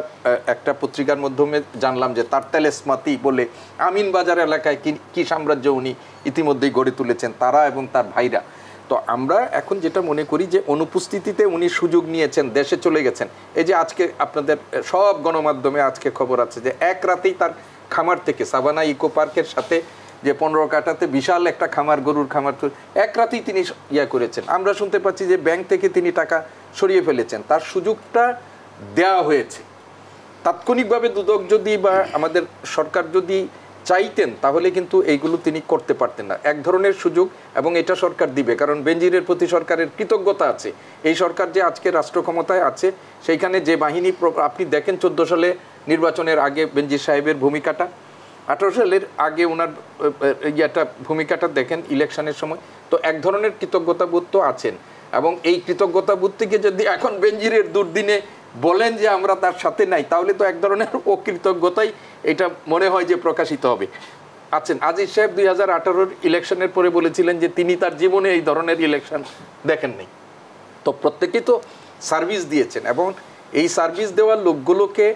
Speaker 2: একটা পত্রিকার মাধ্যমে জানলাম যে তার তেলেসমাতি বলে আমিনবাজার এলাকায় কি সাম্রাজ্য উনি ইতিমধ্যেই গড়ে তুলেছেন, তারা এবং তার ভাইরা। তো আমরা এখন যেটা মনে করি যে অনুপস্থিতিতে উনি সুযোগ নিয়েছেন, দেশে চলে গেছেন। এই যে আজকে আপনাদের সব গণমাধ্যমে আজকে খবর আছে যে এক রাতেই তার খামার থেকে সাভানা ইকো পার্কের সাথে যে 15 কাঠাতে বিশাল একটা খামার, গরুর খামার, এক রাতেই তিনি করেছেন। আমরা শুনতে পাচ্ছি যে ব্যাংক থেকে তিনি টাকা সরিয়ে ফেলেছেন, তার সুযোগটা দেওয়া হয়েছে। তাৎক্ষণিকভাবে দুদক যদি বা আমাদের সরকার যদি চাইতেন তাহলে কিন্তু এইগুলো তিনি করতে পারতেন না। এক ধরনের সুযোগ, এবং এটা সরকার দিবে, কারণ বেনজিরের প্রতি সরকারের কৃতজ্ঞতা আছে। এই সরকার যে আজকে রাষ্ট্র ক্ষমতায় আছে সেইখানে যে বাহিনী আপনি দেখেন 14 সালে নির্বাচনের আগে বেনজির সাহেবের ভূমিকাটা, 18 সালের আগে ওনার ভূমিকাটা দেখেন ইলেকশনের সময়। তো এক ধরনের কৃতজ্ঞতাবোধ তো আছেন, এবং এই কৃতজ্ঞতাবোধ থেকে যদি এখন বেনজিরের দুর্দিনে বলেন যে আমরা তার সাথে নাই, তাহলে তো এক ধরনের অকৃতজ্ঞতাই এটা মনে হয় যে প্রকাশিত হবে। আছেন আজিজ সাহেব 2018 ইলেকশনের পরে বলেছিলেন যে তিনি তার জীবনে এই ধরনের ইলেকশন দেখেননি। তো প্রত্যেকেই তো সার্ভিস দিয়েছেন, এবং এই সার্ভিস দেওয়ার লোকগুলোকে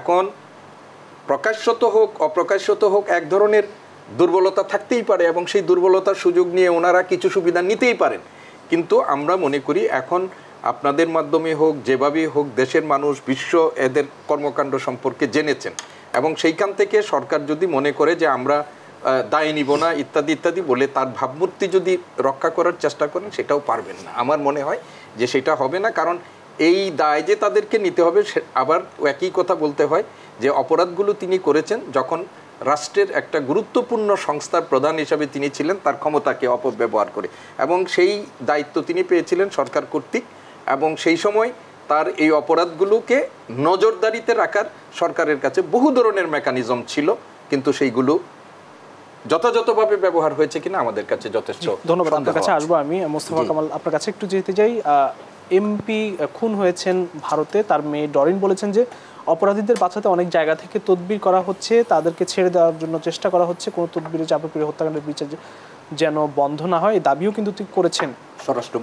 Speaker 2: এখন প্রকাশ্যত হোক অপ্রকাশ্যত হোক এক ধরনের দুর্বলতা থাকতেই পারে, এবং সেই দুর্বলতার সুযোগ নিয়ে ওনারা কিছু সুবিধা নিতেই পারেন। কিন্তু আমরা মনে করি এখন আপনাদের মাধ্যমে হোক, যেভাবেই হোক, দেশের মানুষ, বিশ্ব এদের কর্মকাণ্ড সম্পর্কে জেনেছেন, এবং সেইখান থেকে সরকার যদি মনে করে যে আমরা দায় নিব না ইত্যাদি ইত্যাদি বলে তার ভাবমূর্তি যদি রক্ষা করার চেষ্টা করেন, সেটাও পারবেন না। আমার মনে হয় যে সেটা হবে না, কারণ এই দায় যে তাদেরকে নিতে হবে। আবার একই কথা বলতে হয় যে অপরাধগুলো তিনি করেছেন যখন রাষ্ট্রের একটা গুরুত্বপূর্ণ সংস্থার প্রধান হিসাবে তিনি ছিলেন, তার ক্ষমতাকে অপব্যবহার করে, এবং সেই দায়িত্ব তিনি পেয়েছিলেন সরকার কর্তৃক, এবং সেই সময় তার এই অপরাধগুলোকে নজরদারিতে রাখার সরকারের কাছে বহু ধরনের মেকানিজম ছিল, কিন্তু সেইগুলো যথাযথভাবে ব্যবহার হয়েছে কিনা আমাদের কাছে যথেষ্ট।
Speaker 1: ধন্যবাদ। আপনার কাছে আসবো আমি, মোস্তফা কামাল, আপনার কাছে একটু যেতে যাই। এমপি খুন হয়েছেন ভারতে, তার মেয়ে ডরিন বলেছেন যে অপরাধীদের বাঁচাতে অনেক জায়গা থেকে তদবির করা হচ্ছে, তাদেরকে ছেড়ে দেওয়ার জন্য চেষ্টা করা হচ্ছে, কোনো তদবিরে চাপে পড়ে হত্যাকাণ্ডের বিচার যেন বন্ধ না হয়, এই দাবিও কিন্তু ঠিক করেছেন।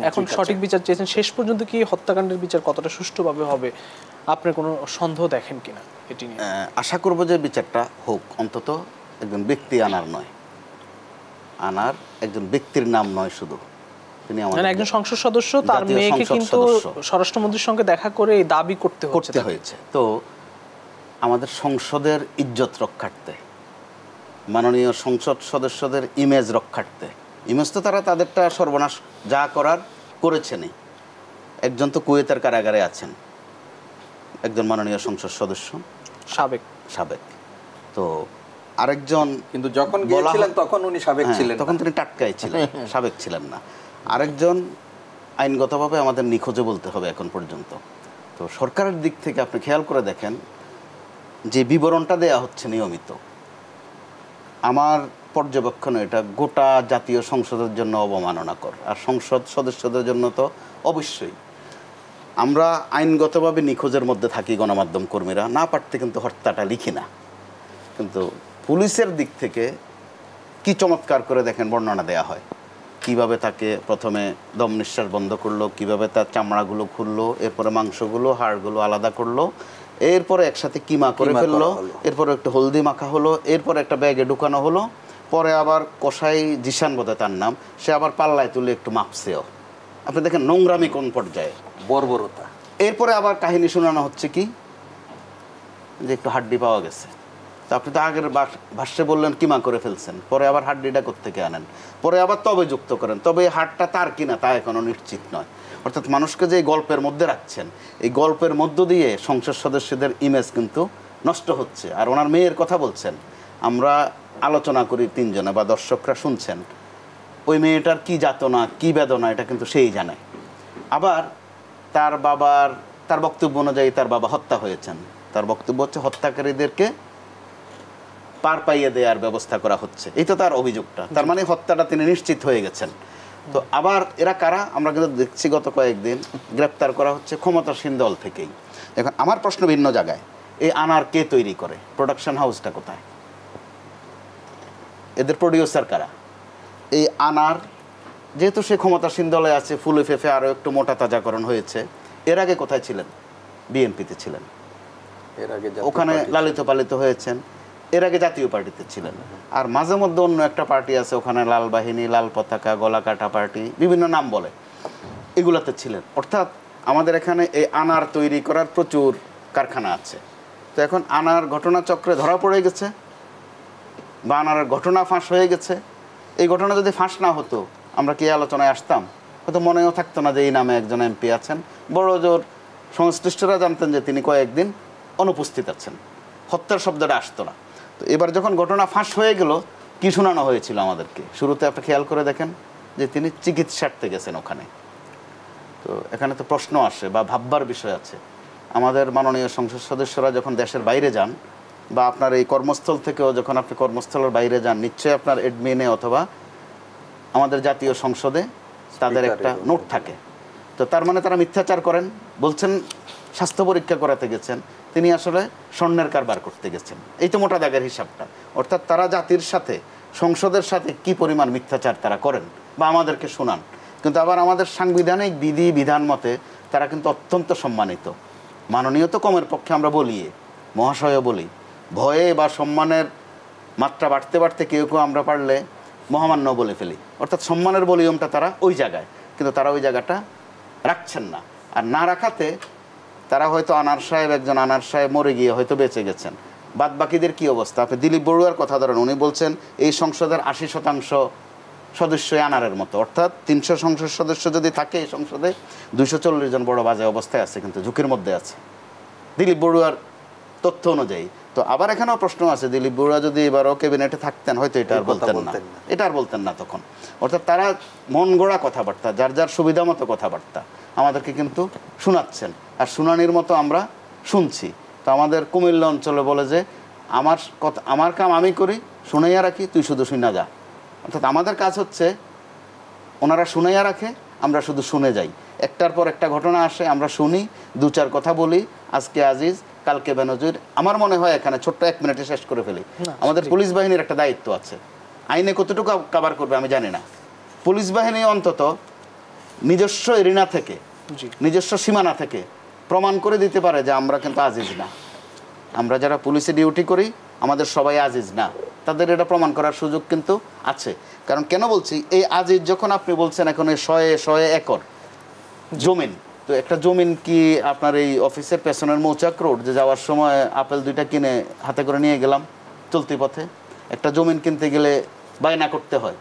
Speaker 1: এখন সঠিক বিচার চেয়েছেন। শেষ পর্যন্ত কি হত্যাকাণ্ডের বিচার কতটা সুষ্ঠুভাবে হবে, আপনার কোনো সন্দেহ দেখেন কিনা এটি নিয়ে?
Speaker 3: আশা করব যে বিচারটা হোক, অন্তত একজন ব্যক্তি আনার নয়, আনার একজন ব্যক্তির নাম নয় শুধু, তিনি আমাদের
Speaker 1: একজন সংসদ সদস্য, তার মেয়েকে কিন্তু স্বরাষ্ট্রমন্ত্রীর সঙ্গে দেখা করে এই দাবি করতে হয়েছে।
Speaker 3: তো আমাদের সংসদের ইজ্জত রক্ষার্থে, মাননীয় সংসদ সদস্যদের ইমেজ রক্ষার্থে, ইমেজ তো তারা তাদেরটা সর্বনাশ যা করার করেছেনই। একজন তো কুয়েতের কারাগারে আছেন, একজন মাননীয় সংসদ সদস্য, সাবেক। তো আরেকজন
Speaker 2: কিন্তু যখন গিয়েছিলেন তখন উনি সাবেক ছিলেন,
Speaker 3: তখন তিনি টাটকাই ছিলেন, সাবেক ছিলেন না। আরেকজন আইনগতভাবে আমাদের নিখোঁজে বলতে হবে এখন পর্যন্ত। তো সরকারের দিক থেকে আপনি খেয়াল করে দেখেন যে বিবরণটা দেয়া হচ্ছে নিয়মিত, আমার পর্যবেক্ষণে এটা গোটা জাতীয় সংসদের জন্য অবমাননাকর, আর সংসদ সদস্যদের জন্য তো অবশ্যই। আমরা আইনগতভাবে নিখোঁজের মধ্যে থাকি গণমাধ্যম কর্মীরা, না পারতে কিন্তু হত্যাটা লিখি না। কিন্তু পুলিশের দিক থেকে কি চমৎকার করে দেখেন বর্ণনা দেয়া হয়, কিভাবে তাকে প্রথমে দম নিঃশ্বাস বন্ধ করলো, কিভাবে তার চামড়াগুলো খুললো, এরপরে মাংসগুলো হাড়গুলো আলাদা করলো, এরপরে একসাথে কিমা করে ফেললো, এরপরে একটু হলদি মাখা হলো, এরপরে একটা ব্যাগে ঢুকানো হলো, পরে আবার কসাই জিশান বোধহয় তার নাম, সে আবার পাল্লায় তুলে একটু মাপছেও। আপনি দেখেন নোংরামি কোন পর্যায়ে,
Speaker 2: বর্বরতা।
Speaker 3: এরপরে আবার কাহিনী শোনানো হচ্ছে কি যে একটু হাড্ডি পাওয়া গেছে। তো আপনি তো আগের ভাষ্যে বললেন কিমা করে ফেলছেন, পরে আবার হাড্ডিটা কোত্থেকে আনেন, পরে আবার তবে যুক্ত করেন, তবে এই হাড়টা তার কিনা তা এখনও নিশ্চিত নয়। অর্থাৎ মানুষকে যে গল্পের মধ্যে রাখছেন, এই গল্পের মধ্য দিয়ে সংসদ সদস্যদের ইমেজ কিন্তু নষ্ট হচ্ছে। আর ওনার মেয়ের কথা বলছেন, আমরা আলোচনা করি তিনজনে বা দর্শকরা শুনছেন, ওই মেয়েটার কি যাতনা কি বেদনা এটা কিন্তু সেই জানে। আবার তার বক্তব্য অনুযায়ী তার বাবা হত্যা হয়েছেন, তার বক্তব্য হচ্ছে হত্যাকারীদেরকে পার পাইয়ে দেওয়ার ব্যবস্থা করা হচ্ছে, এই তো তার অভিযোগটা। তার মানে হত্যাটা তিনি নিশ্চিত হয়ে গেছেন। তো আবার এরা কারা আমরা কিন্তু দেখছি গত কয়েকদিন গ্রেপ্তার করা হচ্ছে ক্ষমতাসীন দল থেকেই। এখন আমার প্রশ্ন ভিন্ন জায়গায়, এই আনার কে তৈরি করে, প্রোডাকশন হাউসটা কোথায়, এদের প্রডিউসার কারা? এই আনার যেহেতু সে ক্ষমতাসীন দলে আছে, ফুলে ফেফে আরও একটু মোটা তাজাকরণ হয়েছে, এর আগে কোথায় ছিলেন? বিএনপিতে ছিলেন,
Speaker 2: এর আগে
Speaker 3: ওখানে লালিত পালিত হয়েছেন, এর আগে জাতীয় পার্টিতে ছিলেন, আর মাঝে মধ্যে অন্য একটা পার্টি আছে ওখানে, লাল বাহিনী, লাল পতাকা, গলাকাটা পার্টি, বিভিন্ন নাম বলে, এগুলাতে ছিলেন। অর্থাৎ আমাদের এখানে এই আনার তৈরি করার প্রচুর কারখানা আছে। তো এখন আনার ঘটনাচক্রে ধরা পড়ে গেছে বা আনার ঘটনা ফাঁস হয়ে গেছে। এই ঘটনা যদি ফাঁস না হতো আমরা কি আলোচনায় আসতাম? হয়তো মনেও থাকতো না যে এই নামে একজন এমপি আছেন। বড় জোর সংশ্লিষ্টরা জানতেন যে তিনি কয়েকদিন অনুপস্থিত আছেন, হত্যার শব্দটা আসতো না। তো এবার যখন ঘটনা ফাঁস হয়ে গেল, কি শোনানো হয়েছিল আমাদেরকে? শুরুতে আপনি খেয়াল করে দেখেন যে তিনি চিকিৎসার্থে গেছেন ওখানে। তো এখানে তো প্রশ্ন আসে বা ভাববার বিষয় আছে, আমাদের মাননীয় সংসদ সদস্যরা যখন দেশের বাইরে যান বা আপনার এই কর্মস্থল থেকেও যখন আপনি কর্মস্থলের বাইরে যান, নিশ্চয়ই আপনার এডমিনে অথবা আমাদের জাতীয় সংসদে তাদের একটা নোট থাকে। তো তার মানে তারা মিথ্যাচার করেন বলছেন স্বাস্থ্য পরীক্ষা করাতে গেছেন, তিনি আসলে স্বর্ণের কারবার করতে গেছেন। এই তো মোটা দাগের হিসাবটা। অর্থাৎ তারা জাতির সাথে, সংসদের সাথে কি পরিমাণ মিথ্যাচার তারা করেন বা আমাদেরকে শোনান। কিন্তু আবার আমাদের সাংবিধানিক বিধি বিধান মতে তারা কিন্তু অত্যন্ত সম্মানিত। মাননীয় তো কমের পক্ষে আমরা বলি, মহাশয়ও বলি। ভয়ে বা সম্মানের মাত্রা বাড়তে বাড়তে কেউ কেউ আমরা পারলে মহামান্য বলে ফেলি। অর্থাৎ সম্মানের ভলিউমটা তারা ওই জায়গায়, কিন্তু তারা ওই জায়গাটা রাখছেন না। আর না রাখাতে তারা হয়তো একজন আনার সাহেব মরে গিয়ে হয়তো বেঁচে গেছেন। বাদ বাকিদের কী অবস্থা? আপনি দিলীপ বড়ুয়ার কথা ধরেন, উনি বলছেন এই সংসদের 80% সদস্যই আনারের মতো। অর্থাৎ 300 সংসদ সদস্য যদি থাকে এই সংসদে, 240 জন বড় বাজে অবস্থায় আছে, কিন্তু ঝুঁকির মধ্যে আছে দিলীপ বড়ুয়ার তথ্য অনুযায়ী। তো আবার এখানেও প্রশ্ন আছে, দিলীপ বড়ুয়া যদি এবারও ক্যাবিনেটে থাকতেন হয়তো এটা আর বলতেন না তখন। অর্থাৎ তারা মন গড়া কথাবার্তা, যার যার সুবিধা মতো কথাবার্তা আমাদেরকে কিন্তু শোনাচ্ছেন, আর শুনানির মতো আমরা শুনছি। তো আমাদের কুমিল্লা অঞ্চলে বলে যে আমার কাম আমি করি, শুনাইয়া রাখি, তুই শুধু শুনা যা। অর্থাৎ আমাদের কাজ হচ্ছে ওনারা শুনাইয়া রাখে, আমরা শুধু শুনে যাই। একটার পর একটা ঘটনা আসে, আমরা শুনি, 2-4 কথা বলি। আজকে আজিজ, কালকে বেনজির। আমার মনে হয় এখানে ছোট্ট 1 মিনিটে শেষ করে ফেলি। আমাদের পুলিশ বাহিনীর একটা দায়িত্ব আছে। আইনে কতটুকু কভার করবে আমি জানি না। পুলিশ বাহিনী অন্তত নিজস্ব এরিনা থেকে, নিজস্ব সীমানা থেকে প্রমাণ করে দিতে পারে যে আমরা কিন্তু আজিজ না। আমরা যারা পুলিশে ডিউটি করি আমাদের সবাই আজিজ না। তাদের এটা প্রমাণ করার সুযোগ কিন্তু আছে। কারণ কেন বলছি, এই আজিজ যখন আপনি বলছেন এখন 100 একর জমিন, তো একটা জমিন কি আপনার এই অফিসের পেছনের মৌচাক রোড যে যাওয়ার সময় আপেল 2টা কিনে হাতে করে নিয়ে গেলাম চলতি পথে, একটা জমিন কিনতে গেলে বায়না করতে হয়।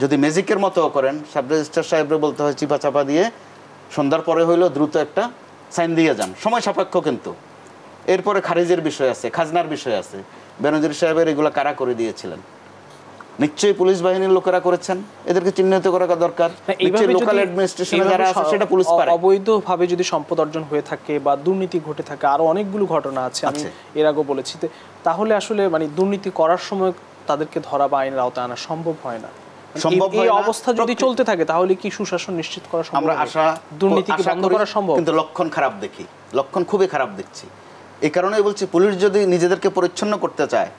Speaker 3: যদি ম্যাজিকের মতো করেন, সাব রেজিস্ট্রার সাহেবরে বলতে হয় চিপা চাপা দিয়ে সন্ধ্যার পরে হইলো দ্রুত একটা সাইন দিয়ে যান, সময় সাপেক্ষ। কিন্তু এরপরে খারিজের বিষয় আছে, খাজনার বিষয় আছে। বেনজির সাহেবের এগুলো কারা করে দিয়েছিলেন? নিশ্চয়ই পুলিশ বাহিনীর লোকেরা করেছেন, এদেরকে চিহ্নিত করা দরকার। লোকাল অ্যাডমিনিস্ট্রেশনে যারা আছে সেটা পুলিশ পারে।
Speaker 1: অবৈধভাবে যদি সম্পদ অর্জন হয়ে থাকে বা দুর্নীতি ঘটে থাকে, আরো অনেকগুলো ঘটনা আছে, আমি এর আগে বলেছি, তাহলে আসলে মানে দুর্নীতি করার সময় তাদেরকে ধরা বা আইনের আওতায় আনা সম্ভব হয় না। এই অবস্থা যদি চলতে থাকে তাহলে কি সুশাসন নিশ্চিত করা সম্ভব?
Speaker 3: আমরা
Speaker 1: দুর্নীতিকে বন্ধ করা সম্ভব,
Speaker 3: কিন্তু লক্ষণ খারাপ দেখি, লক্ষণ খুবই খারাপ দেখছি। এই কারণেই বলছি, পুলিশ যদি নিজেদেরকে পরিচ্ছন্ন করতে চায়,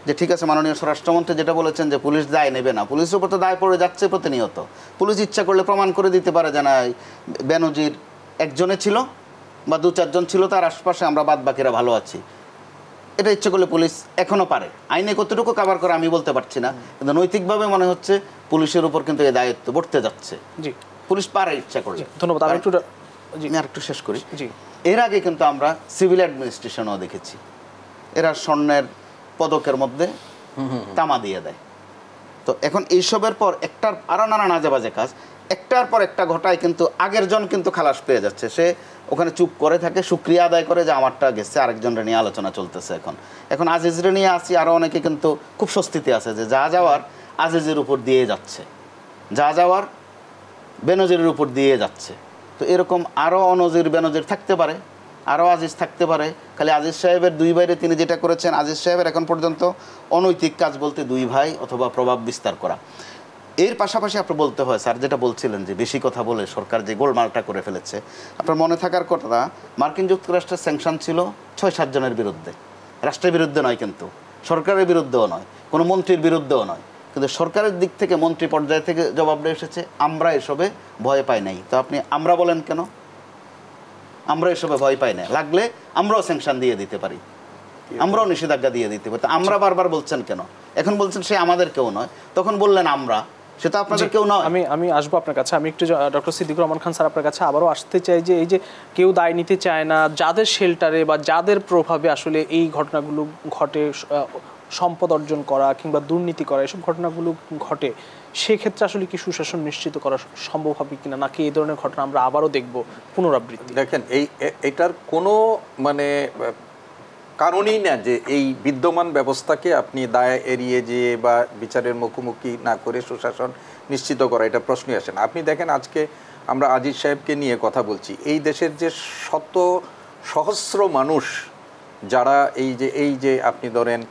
Speaker 3: যে ঠিক আছে মাননীয় স্বরাষ্ট্রমন্ত্রী যেটা বলেছেন যে পুলিশ দায় নেবে না, পুলিশের উপর তো দায় পড়ে যাচ্ছে প্রতিনিয়ত। পুলিশ ইচ্ছা করলে প্রমাণ করে দিতে পারে যে না, বেনজির একজনে ছিল বা 2-4 জন ছিল তার আশপাশে, আমরা বাদ বাকিরা ভালো আছি। এটা ইচ্ছা করলে পুলিশ এখনো পারে। আইনে কতটুকু কভার করে আমি বলতে পারছি না, কিন্তু নৈতিকভাবে মনে হচ্ছে পুলিশের উপর কিন্তু এই দায়িত্ব বর্তে যাচ্ছে।
Speaker 1: জি,
Speaker 3: পুলিশ পারে ইচ্ছা করলে।
Speaker 1: ধন্যবাদ। আমি
Speaker 3: আরেকটু শেষ করি।
Speaker 1: জি,
Speaker 3: এর আগে কিন্তু আমরা সিভিল অ্যাডমিনিস্ট্রেশনও দেখেছি, এরা স্বর্ণের পদকের মধ্যে তামা দিয়ে দেয়। তো এখন এইসবের পর একটার আরো নানা নাজে বাজে কাজ একটার পর একটা ঘটায়, কিন্তু আগের জন কিন্তু খালাস পেয়ে যাচ্ছে। সে ওখানে চুপ করে থাকে, শুকরিয়া আদায় করে যে আমারটা গেছে, আরেকজনরে নিয়ে আলোচনা চলতেছে। এখন আজিজরে নিয়ে আসি, আরও অনেকে কিন্তু খুব স্বস্তিতে আছে যে যা যাওয়ার আজিজের উপর দিয়ে যাচ্ছে, যা যাওয়ার বেনজিরের উপর দিয়ে যাচ্ছে। তো এরকম আরও অনজির বেনজির থাকতে পারে, আরও আজিজ থাকতে পারে। খালি আজিজ সাহেবের 2 ভাইরে তিনি যেটা করেছেন, আজিজ সাহেবের এখন পর্যন্ত অনৈতিক কাজ বলতে 2 ভাই অথবা প্রভাব বিস্তার করা। এর পাশাপাশি আপনি বলতে হয় স্যার যেটা বলছিলেন যে বেশি কথা বলে সরকার যে গোলমালটা করে ফেলেছে, আপনার মনে থাকার কথা, মার্কিন যুক্তরাষ্ট্রের স্যাংশন ছিল 6-7 জনের বিরুদ্ধে, রাষ্ট্রের বিরুদ্ধে নয়, কিন্তু সরকারের বিরুদ্ধেও নয়, কোনো মন্ত্রীর বিরুদ্ধেও নয়, কিন্তু সরকারের দিক থেকে মন্ত্রী পর্যায় থেকে জবাবটা এসেছে আমরা এসবে ভয় পাই নাই। তো আপনি আমরা বলেন কেন? আমরা এসবে ভয় পাই না, লাগলে আমরাও স্যাংশন দিয়ে দিতে পারি, আমরাও নিষেধাজ্ঞা দিয়ে দিতে পারি। আমরা বারবার বলছেন কেন? এখন বলছেন সে আমাদের কেউ নয়, তখন বললেন আমরা, সেটা আপনাদের কেউ নয়।
Speaker 1: আমি আসবো আপনার কাছে। আমি একটু ডক্টর সিদ্দিকুর রহমান খান স্যার আপনার কাছে আবারও আসতে চাই যে এই যে কেউ দায় নিতে চায় না, যাদের শেল্টারে বা যাদের প্রভাবে আসলে এই ঘটনাগুলো ঘটে, সম্পদ অর্জন করা কিংবা দুর্নীতি করা এসব ঘটনাগুলো ঘটে, সেক্ষেত্রে আসলে কি সুশাসন নিশ্চিত করা সম্ভব হবে কিনা, নাকি এই ধরনের ঘটনা আমরা আবারও দেখব পুনরাবৃত্তি?
Speaker 2: দেখেন, এটার কোনো মানে কারণই না যে এই বিদ্যমান ব্যবস্থাকে আপনি দায় এড়িয়ে যেয়ে বা বিচারের মুখোমুখি না করে সুশাসন নিশ্চিত করা, এটা প্রশ্নই আসে না। আপনি দেখেন, আজকে আমরা আজিজ সাহেবকে নিয়ে কথা বলছি, এই দেশের যে শত সহস্র মানুষ যারা এই যে আপনি ধরেন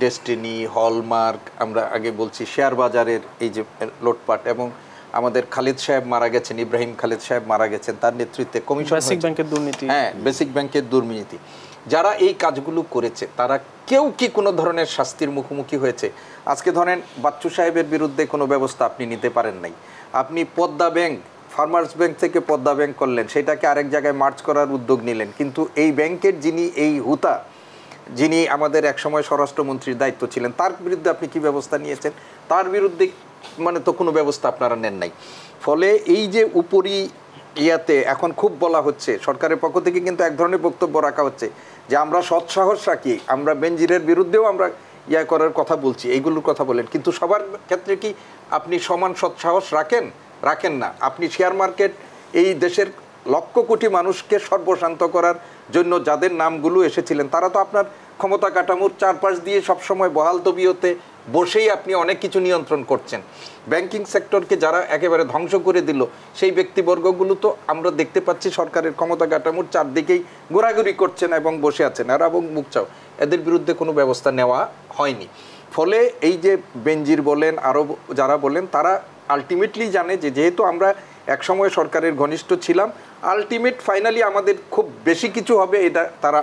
Speaker 2: ডেস্টিনি, হলমার্ক, আমরা আগে বলছি শেয়ার বাজারের এই যে লোটপাট, এবং আমাদের খালিদ সাহেব মারা গেছেন, ইব্রাহিম খালিদ সাহেব মারা গেছেন, তার নেতৃত্বে কমিশন,
Speaker 1: বেসিক ব্যাংকের দুর্নীতি,
Speaker 2: হ্যাঁ বেসিক ব্যাংকের দুর্নীতি, যারা এই কাজগুলো করেছে তারা কেউ কি কোনো ধরনের শাস্তির মুখোমুখি হয়েছে? আজকে ধরেন বাচ্চু সাহেবের বিরুদ্ধে কোনো ব্যবস্থা আপনি নিতে পারেন নাই, আপনি পদ্মা ব্যাংক, ফার্মার্স ব্যাংক থেকে পদ্মা ব্যাংক করলেন, সেটাকে আরেক জায়গায় মার্জ করার উদ্যোগ নিলেন, কিন্তু এই ব্যাংকের যিনি এই হুতা, যিনি আমাদের একসময় স্বরাষ্ট্রমন্ত্রীর দায়িত্ব ছিলেন, তার বিরুদ্ধে আপনি কি ব্যবস্থা নিয়েছেন? তার বিরুদ্ধে মানে তো কোনো ব্যবস্থা আপনারা নেন নাই। ফলে এই যে উপরি ইয়াতে এখন খুব বলা হচ্ছে, সরকারের পক্ষ থেকে কিন্তু এক ধরনের বক্তব্য রাখা হচ্ছে যে আমরা সৎসাহস রাখি, আমরা বেনজিরের বিরুদ্ধেও আমরা ইয়া করার কথা বলছি, এইগুলোর কথা বলেন, কিন্তু সবার ক্ষেত্রে কি আপনি সমান সৎসাহস রাখেন না? আপনি শেয়ার মার্কেট, এই দেশের লক্ষ কোটি মানুষকে সর্বশান্ত করার জন্য যাদের নামগুলো এসেছিলেন, তারা তো আপনার ক্ষমতা কাঠামোর চারপাশ দিয়ে সবসময় বহাল তবিয়তে বসেই আপনি অনেক কিছু নিয়ন্ত্রণ করছেন। ব্যাংকিং সেক্টরকে যারা একেবারে ধ্বংস করে দিল, সেই ব্যক্তিবর্গগুলো তো আমরা দেখতে পাচ্ছি সরকারের ক্ষমতা কাঠামোর চারদিকেই ঘোরাঘুরি করছেন এবং বসে আছেন, আর এবং মুখ চাও, এদের বিরুদ্ধে কোনো ব্যবস্থা নেওয়া হয়নি। ফলে এই যে বেনজির বলেন, আরও যারা বলেন, তারা আলটিমেটলি জানে যে যেহেতু আমরা একসময় সরকারের ঘনিষ্ঠ ছিলাম, আলটিমেট ফাইনালি আমাদের খুব বেশি কিছু হবে এটা তারা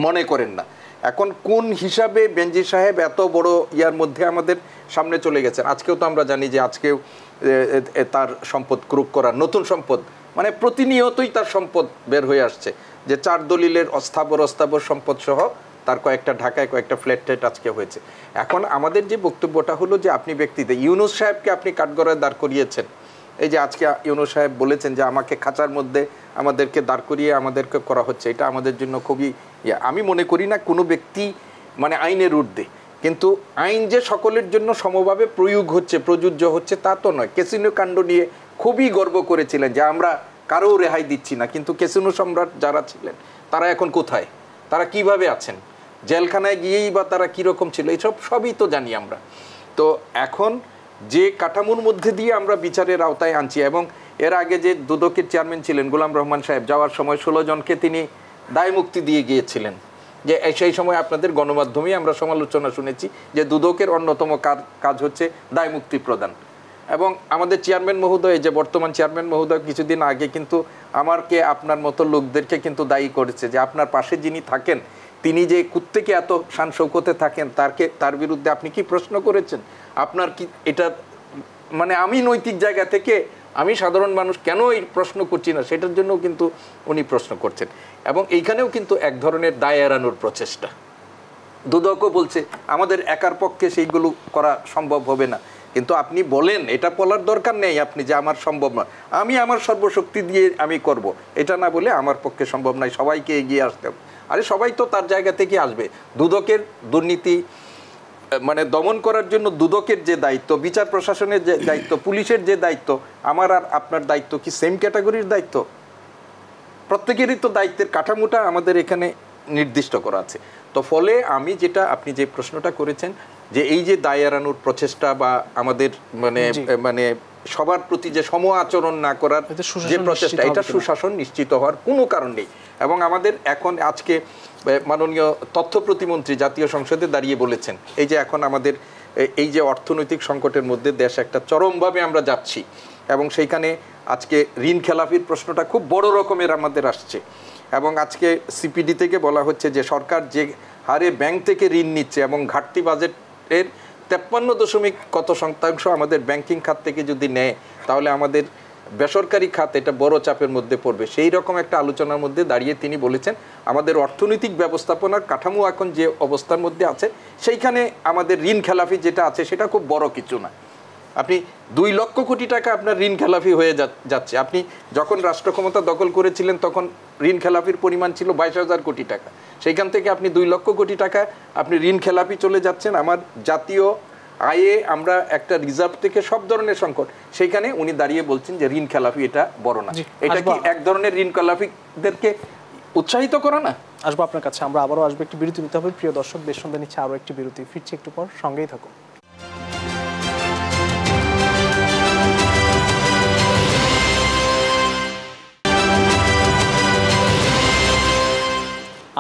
Speaker 2: মনে করেন না। এখন কোন হিসাবে বেনজির সাহেব এত বড় ইয়ার মধ্যে আমাদের সামনে চলে গেছেন? আজকেও তো আমরা জানি যে আজকেও তার সম্পদ ক্রুক করার নতুন সম্পদ, মানে প্রতিনিয়তই তার সম্পদ বের হয়ে আসছে, যে 4 দলিলের অস্থাবর সম্পদ সহ তার কয়েকটা ঢাকায় কয়েকটা ফ্ল্যাট আজকে হয়েছে। এখন আমাদের যে বক্তব্যটা হলো যে আপনি ব্যক্তিতে ইউনূস সাহেবকে আপনি কাঠগড়ায় দাঁড় করিয়েছেন, এই যে আজকে ইউনূস সাহেব বলেছেন যে আমাকে খাঁচার মধ্যে আমাদেরকে দাঁড় করিয়ে আমাদেরকে করা হচ্ছে, এটা আমাদের জন্য খুবই আমি মনে করি না কোনো ব্যক্তি মানে আইনের ঊর্ধ্বে, কিন্তু আইন যে সকলের জন্য সমভাবে প্রযোজ্য হচ্ছে তা তো নয়। ক্যাসিনো কাণ্ড নিয়ে খুবই গর্ব করেছিলেন যে আমরা কারো রেহাই দিচ্ছি না, কিন্তু ক্যাসিনো সম্রাট যারা ছিলেন তারা এখন কোথায়, তারা কিভাবে আছেন, জেলখানায় গিয়েই বা তারা কীরকম ছিল, এইসব সবই তো জানি আমরা। তো এখন যে কাঠামোর মধ্যে দিয়ে আমরা বিচারের আওতায় আনছি, এবং এর আগে যে দুদকের চেয়ারম্যান ছিলেন গোলাম রহমান সাহেব, যাওয়ার সময় 16 জনকে তিনি দায় মুক্তি দিয়ে গিয়েছিলেন, যে সেই সময় আপনাদের গণমাধ্যমেই আমরা সমালোচনা শুনেছি যে দুদকের অন্যতম কাজ হচ্ছে দায় মুক্তি প্রদান। এবং আমাদের চেয়ারম্যান মহোদয়, যে বর্তমান চেয়ারম্যান মহোদয়, কিছুদিন আগে কিন্তু আমারকে আপনার মতো লোকদেরকে কিন্তু দায়ী করেছে যে আপনার পাশে যিনি থাকেন তিনি যে কুত্তেকে এত শান শৌকতে থাকেন, তার বিরুদ্ধে আপনি কি প্রশ্ন করেছেন? আপনার কি এটা মানে আমি নৈতিক জায়গা থেকে আমি সাধারণ মানুষ কেন এই প্রশ্ন করছি না, সেটার জন্য কিন্তু উনি প্রশ্ন করছেন। এবং এইখানেও কিন্তু এক ধরনের দায় এড়ানোর প্রচেষ্টা। দুদকও বলছে আমাদের একার পক্ষে সেইগুলো করা সম্ভব হবে না, কিন্তু আপনি বলেন, এটা বলার দরকার নেই আপনি যে আমার সম্ভব না, আমি আমার সর্বশক্তি দিয়ে আমি করব, এটা না বলে আমার পক্ষে সম্ভব নয়, সবাইকে এগিয়ে আসতে হবে। আরে সবাই তো তার জায়গা থেকে আসবে। দুদকের দুর্নীতি মানে দমন করার জন্য দুদকের যে দায়িত্ব, বিচার প্রশাসনের যে দায়িত্ব, পুলিশের যে দায়িত্ব, আমার আর আপনার দায়িত্ব কি সেম ক্যাটাগরির দায়িত্ব? প্রত্যেকেরই তো দায়িত্বের কাঠামোটা আমাদের এখানে নির্দিষ্ট করা আছে। তো ফলে আমি যেটা, আপনি যে প্রশ্নটা করেছেন যে এই যে দায় এড়ানোর প্রচেষ্টা বা আমাদের মানে সবার প্রতি যে সম আচরণ না করার যে প্রচেষ্টা, এটা সুশাসন নিশ্চিত হওয়ার কোনো কারণ নেই। এবং আমাদের এখন আজকে মাননীয় তথ্য প্রতিমন্ত্রী জাতীয় সংসদে দাঁড়িয়ে বলেছেন, এই যে এখন আমাদের এই যে অর্থনৈতিক সংকটের মধ্যে দেশ একটা চরমভাবে আমরা যাচ্ছি, এবং সেইখানে আজকে ঋণ খেলাপির প্রশ্নটা খুব বড় রকমের আমাদের আসছে। এবং আজকে সিপিডি থেকে বলা হচ্ছে যে সরকার যে হারে ব্যাংক থেকে ঋণ নিচ্ছে এবং ঘাটতি বাজেটের 53% আমাদের ব্যাংকিং খাত থেকে যদি নেয়, তাহলে আমাদের বেসরকারি খাত এটা বড় চাপের মধ্যে পড়বে। সেই রকম একটা আলোচনার মধ্যে দাঁড়িয়ে তিনি বলেছেন আমাদের অর্থনৈতিক ব্যবস্থাপনার কাঠামো এখন যে অবস্থার মধ্যে আছে, সেইখানে আমাদের ঋণ খেলাফি যেটা আছে সেটা খুব বড় কিছু না। আপনি 2 লক্ষ কোটি টাকা আপনার ঋণ খেলাফি হয়ে যাচ্ছে। আপনি যখন রাষ্ট্র ক্ষমতা দখল করেছিলেন তখন ঋণ খেলাফির পরিমাণ ছিল 22,000 কোটি টাকা, সেইখান থেকে আপনি 2 লক্ষ কোটি টাকা আপনি ঋণ খেলাফি চলে যাচ্ছেন। আমার জাতীয় আয়ে আমরা একটা রিজার্ভ থেকে সব ধরনের সংকট, সেইখানে উনি দাঁড়িয়ে বলছেন যে ঋণ খেলাফি এটা বড় না। এটা কি এক ধরনের ঋণ খেলাফিদেরকে উৎসাহিত করা না?
Speaker 1: আসবো আপনার কাছে, আমরা আবারও আসবো, একটি বিরতি নিতে হবে। প্রিয় দর্শক, বেশ সন্ধ্যা নিচ্ছে আরও একটি বিরতি, ফিরছি একটু পর, সঙ্গেই থাকুন।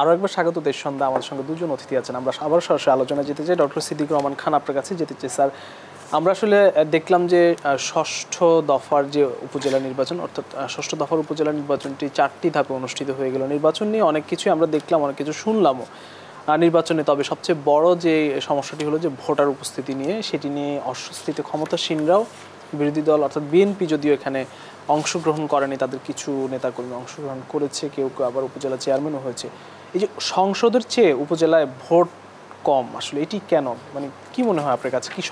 Speaker 1: আরও একবার স্বাগত দেশ সন্ধ্যা। আমাদের সঙ্গে 2জন অতিথি আছেন। আমরা আবার সরাসরি আলোচনায় যেতে চাই। ডক্টর সিদ্দিকুর রহমান খান আপনার কাছে যেতে চাই। স্যার, আমরা আসলে দেখলাম যে ষষ্ঠ দফার যে উপজেলা নির্বাচন, অর্থাৎ ষষ্ঠ দফার উপজেলা নির্বাচনটি 4টি ধাপে অনুষ্ঠিত হয়ে গেল। নির্বাচন নিয়ে অনেক কিছুই আমরা দেখলাম, অনেক কিছু শুনলামও নির্বাচনে। তবে সবচেয়ে বড় যে সমস্যাটি হলো যে ভোটার উপস্থিতি নিয়ে, সেটি নিয়ে অস্বস্তিতে ক্ষমতাসীনরাও, বিরোধী দল অর্থাৎ বিএনপি যদিও এখানে অংশগ্রহণ করেনি, তাদের কিছু নেতাকর্মী অংশগ্রহণ করেছে, কেউ কেউ আবার উপজেলা চেয়ারম্যানও হয়েছে। এই যে সংসদের চেয়ে উপজেলায় ভোট কম, আসলে এটি কেন? মানে কি মনে হয় আপনার কাছে? কি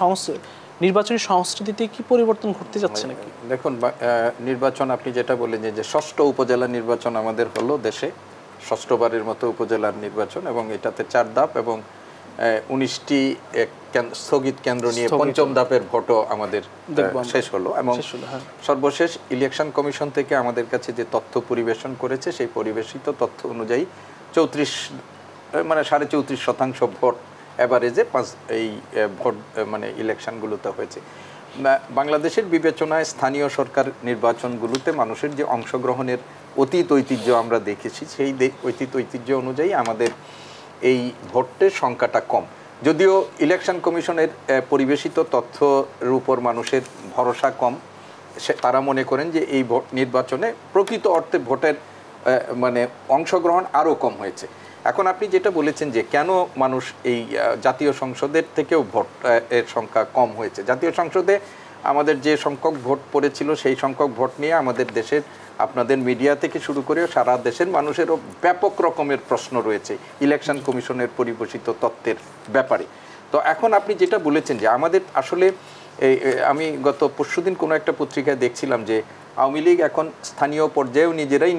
Speaker 1: নির্বাচনী সংস্কৃতিতে কি পরিবর্তন ঘটতে যাচ্ছে নাকি?
Speaker 2: দেখুন, নির্বাচন আপনি যেটা বললেন যে ষষ্ঠ উপজেলা নির্বাচন আমাদের হলো দেশে, ষষ্ঠবারের মতো উপজেলার নির্বাচন, এবং এটাতে 4 ধাপ এবং 19টি স্থগিত কেন্দ্র নিয়ে পঞ্চম ধাপের ভোটও আমাদের শেষ হলো। এবং সর্বশেষ ইলেকশন কমিশন থেকে আমাদের কাছে যে তথ্য পরিবেশন করেছে, সেই পরিবেশিত তথ্য অনুযায়ী 34.5% ভোট অ্যাভারেজে এই ভোট মানে ইলেকশনগুলোতে হয়েছে। বাংলাদেশের বিবেচনায় স্থানীয় সরকার নির্বাচনগুলোতে মানুষের যে অংশগ্রহণের অতীত ঐতিহ্য আমরা দেখেছি, সেই অতীত ঐতিহ্য অনুযায়ী আমাদের এই ভোটের সংখ্যাটা কম। যদিও ইলেকশন কমিশনের পরিবেশিত তথ্যের উপর মানুষের ভরসা কম, তারা মনে করেন যে এই ভোট নির্বাচনে প্রকৃত অর্থে ভোটের মানে অংশগ্রহণ আরও কম হয়েছে। এখন আপনি যেটা বলেছেন যে কেন মানুষ এই জাতীয় সংসদের থেকেও ভোট এর সংখ্যা কম হয়েছে, জাতীয় সংসদে আমাদের যে সংখ্যক ভোট পড়েছিল সেই সংখ্যক ভোট নিয়ে আমাদের দেশের, আপনাদের মিডিয়া থেকে শুরু করে সারা দেশের মানুষেরও ব্যাপক রকমের প্রশ্ন রয়েছে ইলেকশন কমিশনের পরিবেশিত তথ্যের ব্যাপারে। তো এখন আপনি যেটা বলেছেন যে আমাদের আসলে আমি গত পরশুদিন কোনো একটা পত্রিকায় দেখছিলাম যে আওয়ামী লীগ এখন স্থানীয় পর্যায়েও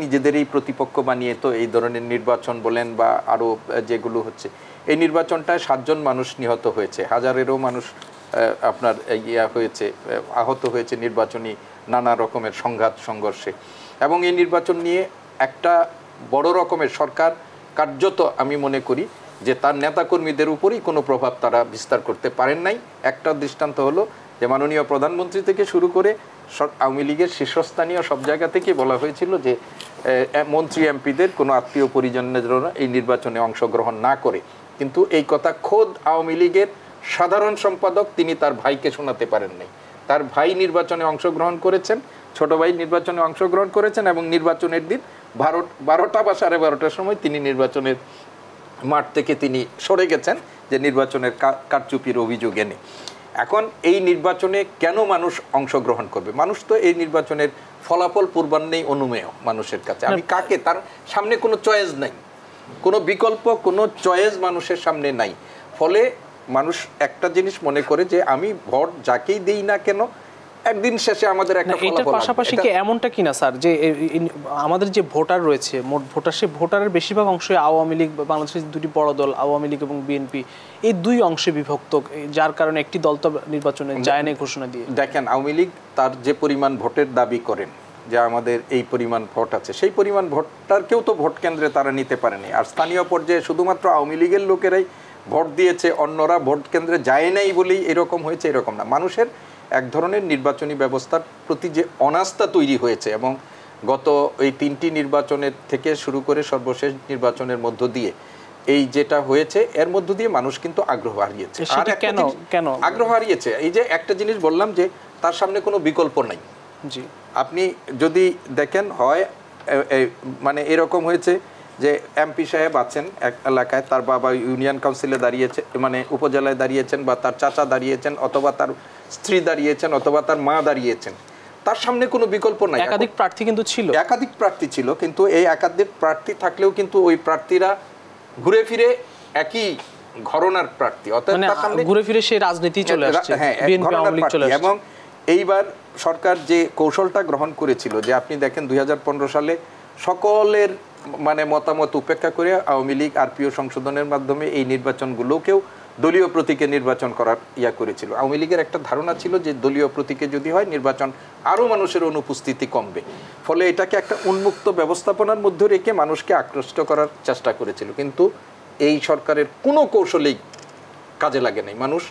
Speaker 2: নিজেদেরই প্রতিপক্ষ বানিয়ে তো এই ধরনের নির্বাচন বলেন বা আরও যেগুলো হচ্ছে, এই নির্বাচনটায় 7 জন মানুষ নিহত হয়েছে, হাজারেরও মানুষ আপনার হয়েছে, আহত হয়েছে নির্বাচনী নানা রকমের সংঘাত সংঘর্ষে। এবং এই নির্বাচন নিয়ে একটা বড় রকমের সরকার কার্যত আমি মনে করি যে তার নেতাকর্মীদের উপরই কোনো প্রভাব তারা বিস্তার করতে পারেন নাই। একটা দৃষ্টান্ত হলো যে মাননীয় প্রধানমন্ত্রী থেকে শুরু করে আওয়ামী লীগের শীর্ষস্থানীয় সব জায়গা থেকে বলা হয়েছিল যে মন্ত্রী এমপিদের কোনো আত্মীয় পরিজনের জন্য এই নির্বাচনে অংশগ্রহণ না করে, কিন্তু এই কথা খোদ আওয়ামী লীগের সাধারণ সম্পাদক তিনি তার ভাইকে শোনাতে পারেন নাই। তার ভাই নির্বাচনে অংশগ্রহণ করেছেন, ছোট ভাই নির্বাচনে অংশগ্রহণ করেছেন, এবং নির্বাচনের দিন 12টা বা 12:30টার সময় তিনি নির্বাচনের মাঠ থেকে তিনি সরে গেছেন যে নির্বাচনের কারচুপির অভিযোগ এনে। এখন এই নির্বাচনে কেন মানুষ অংশগ্রহণ করবে? মানুষ তো এই নির্বাচনের ফলাফল পূর্বান্নেই অনুমেয় মানুষের কাছে। আমি কাকে, তার সামনে কোনো চয়েস নাই, কোনো বিকল্প, কোনো চয়েস মানুষের সামনে নাই। ফলে মানুষ একটা জিনিস মনে করে যে আমি ভোট যাকেই দেই না কেন একদিন শেষে আমাদের একটা ফলাফল আসবে।
Speaker 1: পাশাপাশি কি এমনটা কিনা স্যার যে আমাদের যে ভোটার রয়েছে, মোট ভোটার, সেই ভোটারের বেশিরভাগ অংশই আওয়ামী লীগ, বাংলাদেশের 2টি বড় দল আওয়ামী লীগ এবং বিএনপি, এই 2 অংশে বিভক্ত, যার কারণে একটি দল তো নির্বাচনে যায় না ঘোষণা দিয়ে।
Speaker 2: দেখেন, আওয়ামী লীগ তার যে পরিমাণ ভোটের দাবি করেন যে আমাদের এই পরিমাণ ভোট আছে, সেই পরিমাণ ভোটটার কেউ তো ভোট কেন্দ্রে তারা নিতে পারেনি। আর স্থানীয় পর্যায়ে শুধুমাত্র আওয়ামী লীগের লোকেরাই ভোট দিয়েছে, অন্যরা ভোট কেন্দ্রে যায় নাই বলেই এরকম হয়েছে, এরকম না। মানুষের এক ধরনের নির্বাচনী ব্যবস্থার প্রতি যে অনাস্থা তৈরি হয়েছে, এবং গত এই 3টি নির্বাচনের থেকে শুরু করে সর্বশেষ নির্বাচনের মধ্য দিয়ে এই যেটা হয়েছে, এর মধ্য দিয়ে মানুষ কিন্তু আগ্রহ হারিয়েছে। আর কেন আগ্রহ হারিয়েছে? এই যে একটা জিনিস বললাম যে তার সামনে কোনো বিকল্প নাই।
Speaker 1: জি,
Speaker 2: আপনি যদি দেখেন, হয় মানে এরকম হয়েছে যে এমপি সাহেব আছেন এক এলাকায়, তার বাবা ইউনিয়ন কাউন্সিলে দাঁড়িয়েছে, মানে উপজেলায় দাঁড়িয়েছেন, বা তার চাচা দাঁড়িয়েছেন, অথবা তার স্ত্রী দাঁড়িয়েছেন, অথবা তার মা দাঁড়িয়েছেন, তার সামনে কোনো বিকল্প নাই।
Speaker 1: একাধিক প্রার্থী কিন্তু ছিল,
Speaker 2: একাধিক প্রার্থী ছিল, কিন্তু এই একাধিক প্রার্থী থাকলেও কিন্তু ওই প্রার্থীরা ঘুরে ফিরে একই ঘরনার প্রার্থী, অর্থাৎ
Speaker 1: ঘুরে ফিরে সেই রাজনীতি চলে আসছে, বিএনপি আওয়ামী লীগ চলে আসছে।
Speaker 2: এবং এইবার সরকার যে কৌশলটা গ্রহণ করেছিল যে আপনি দেখেন 2015 সালে সকলের মানে মতামত উপেক্ষা করে আওয়ামী লীগ আরপিও সংশোধনের মাধ্যমে এই নির্বাচনগুলোকেও দলীয় প্রতীকে নির্বাচন করার করেছিল। আওয়ামী লীগের একটা ধারণা ছিল যে দলীয় প্রতীকে যদি হয় নির্বাচন আরও মানুষের অনুপস্থিতি কমবে, ফলে এটাকে একটা উন্মুক্ত ব্যবস্থাপনার মধ্যে রেখে মানুষকে আকৃষ্ট করার চেষ্টা করেছিল। কিন্তু এই সরকারের কোনো কৌশলেই কাজে লাগে নাই। মানুষ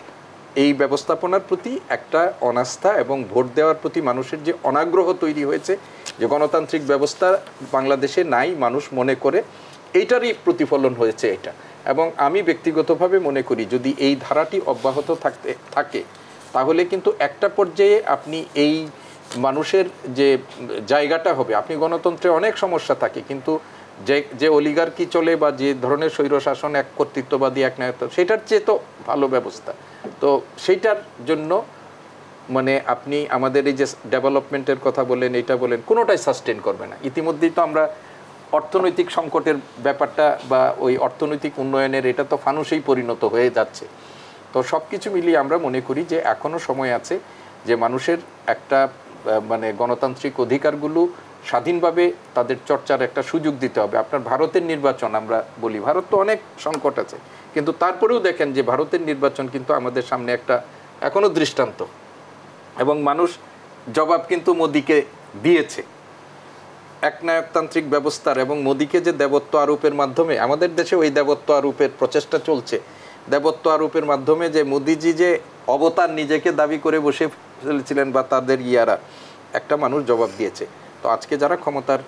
Speaker 2: এই ব্যবস্থাপনার প্রতি একটা অনাস্থা এবং ভোট দেওয়ার প্রতি মানুষের যে অনাগ্রহ তৈরি হয়েছে, যে গণতান্ত্রিক ব্যবস্থা বাংলাদেশে নাই মানুষ মনে করে, এইটারই প্রতিফলন হয়েছে এটা। এবং আমি ব্যক্তিগতভাবে মনে করি যদি এই ধারাটি অব্যাহত থাকে তাহলে কিন্তু একটা পর্যায়ে আপনি এই মানুষের যে জায়গাটা হবে, আপনি গণতন্ত্রে অনেক সমস্যা থাকে, কিন্তু যে অলিগার্কি চলে বা যে ধরনের স্বৈরশাসন, এক কর্তৃত্ববাদী এক নায়কত্ব, সেটার চেয়ে তো ভালো ব্যবস্থা। তো সেইটার জন্য মানে আপনি আমাদের এই যে ডেভেলপমেন্টের কথা বলেন, এটা বলেন, কোনোটাই সাস্টেন করবে না। ইতিমধ্যেই তো আমরা অর্থনৈতিক সংকটের ব্যাপারটা বা ওই অর্থনৈতিক উন্নয়নের এটা তো ফানুসেই পরিণত হয়ে যাচ্ছে। তো সব কিছু মিলিয়ে আমরা মনে করি যে এখনও সময় আছে যে মানুষের একটা মানে গণতান্ত্রিক অধিকারগুলো স্বাধীনভাবে তাদের চর্চার একটা সুযোগ দিতে হবে। আপনার ভারতের নির্বাচন আমরা বলি, ভারত তো অনেক সংকট আছে, কিন্তু তারপরেও দেখেন যে ভারতের নির্বাচন কিন্তু আমাদের সামনে একটা এখনও দৃষ্টান্ত, এবং মানুষ জবাব কিন্তু মোদিকে দিয়েছে একনায়কতান্ত্রিক ব্যবস্থার, এবং মোদিকে যে দেবত্ব আরোপের মাধ্যমে, আমাদের দেশে ওই দেবত্ব আরোপের প্রচেষ্টা চলছে, দেবত্ব আরোপের মাধ্যমে যে মোদিজি যে অবতার নিজেকে দাবি করে বসে ফেলেছিলেন বা তাদের ইয়ারা, একটা মানুষ জবাব দিয়েছে। তো আজকে যারা ক্ষমতার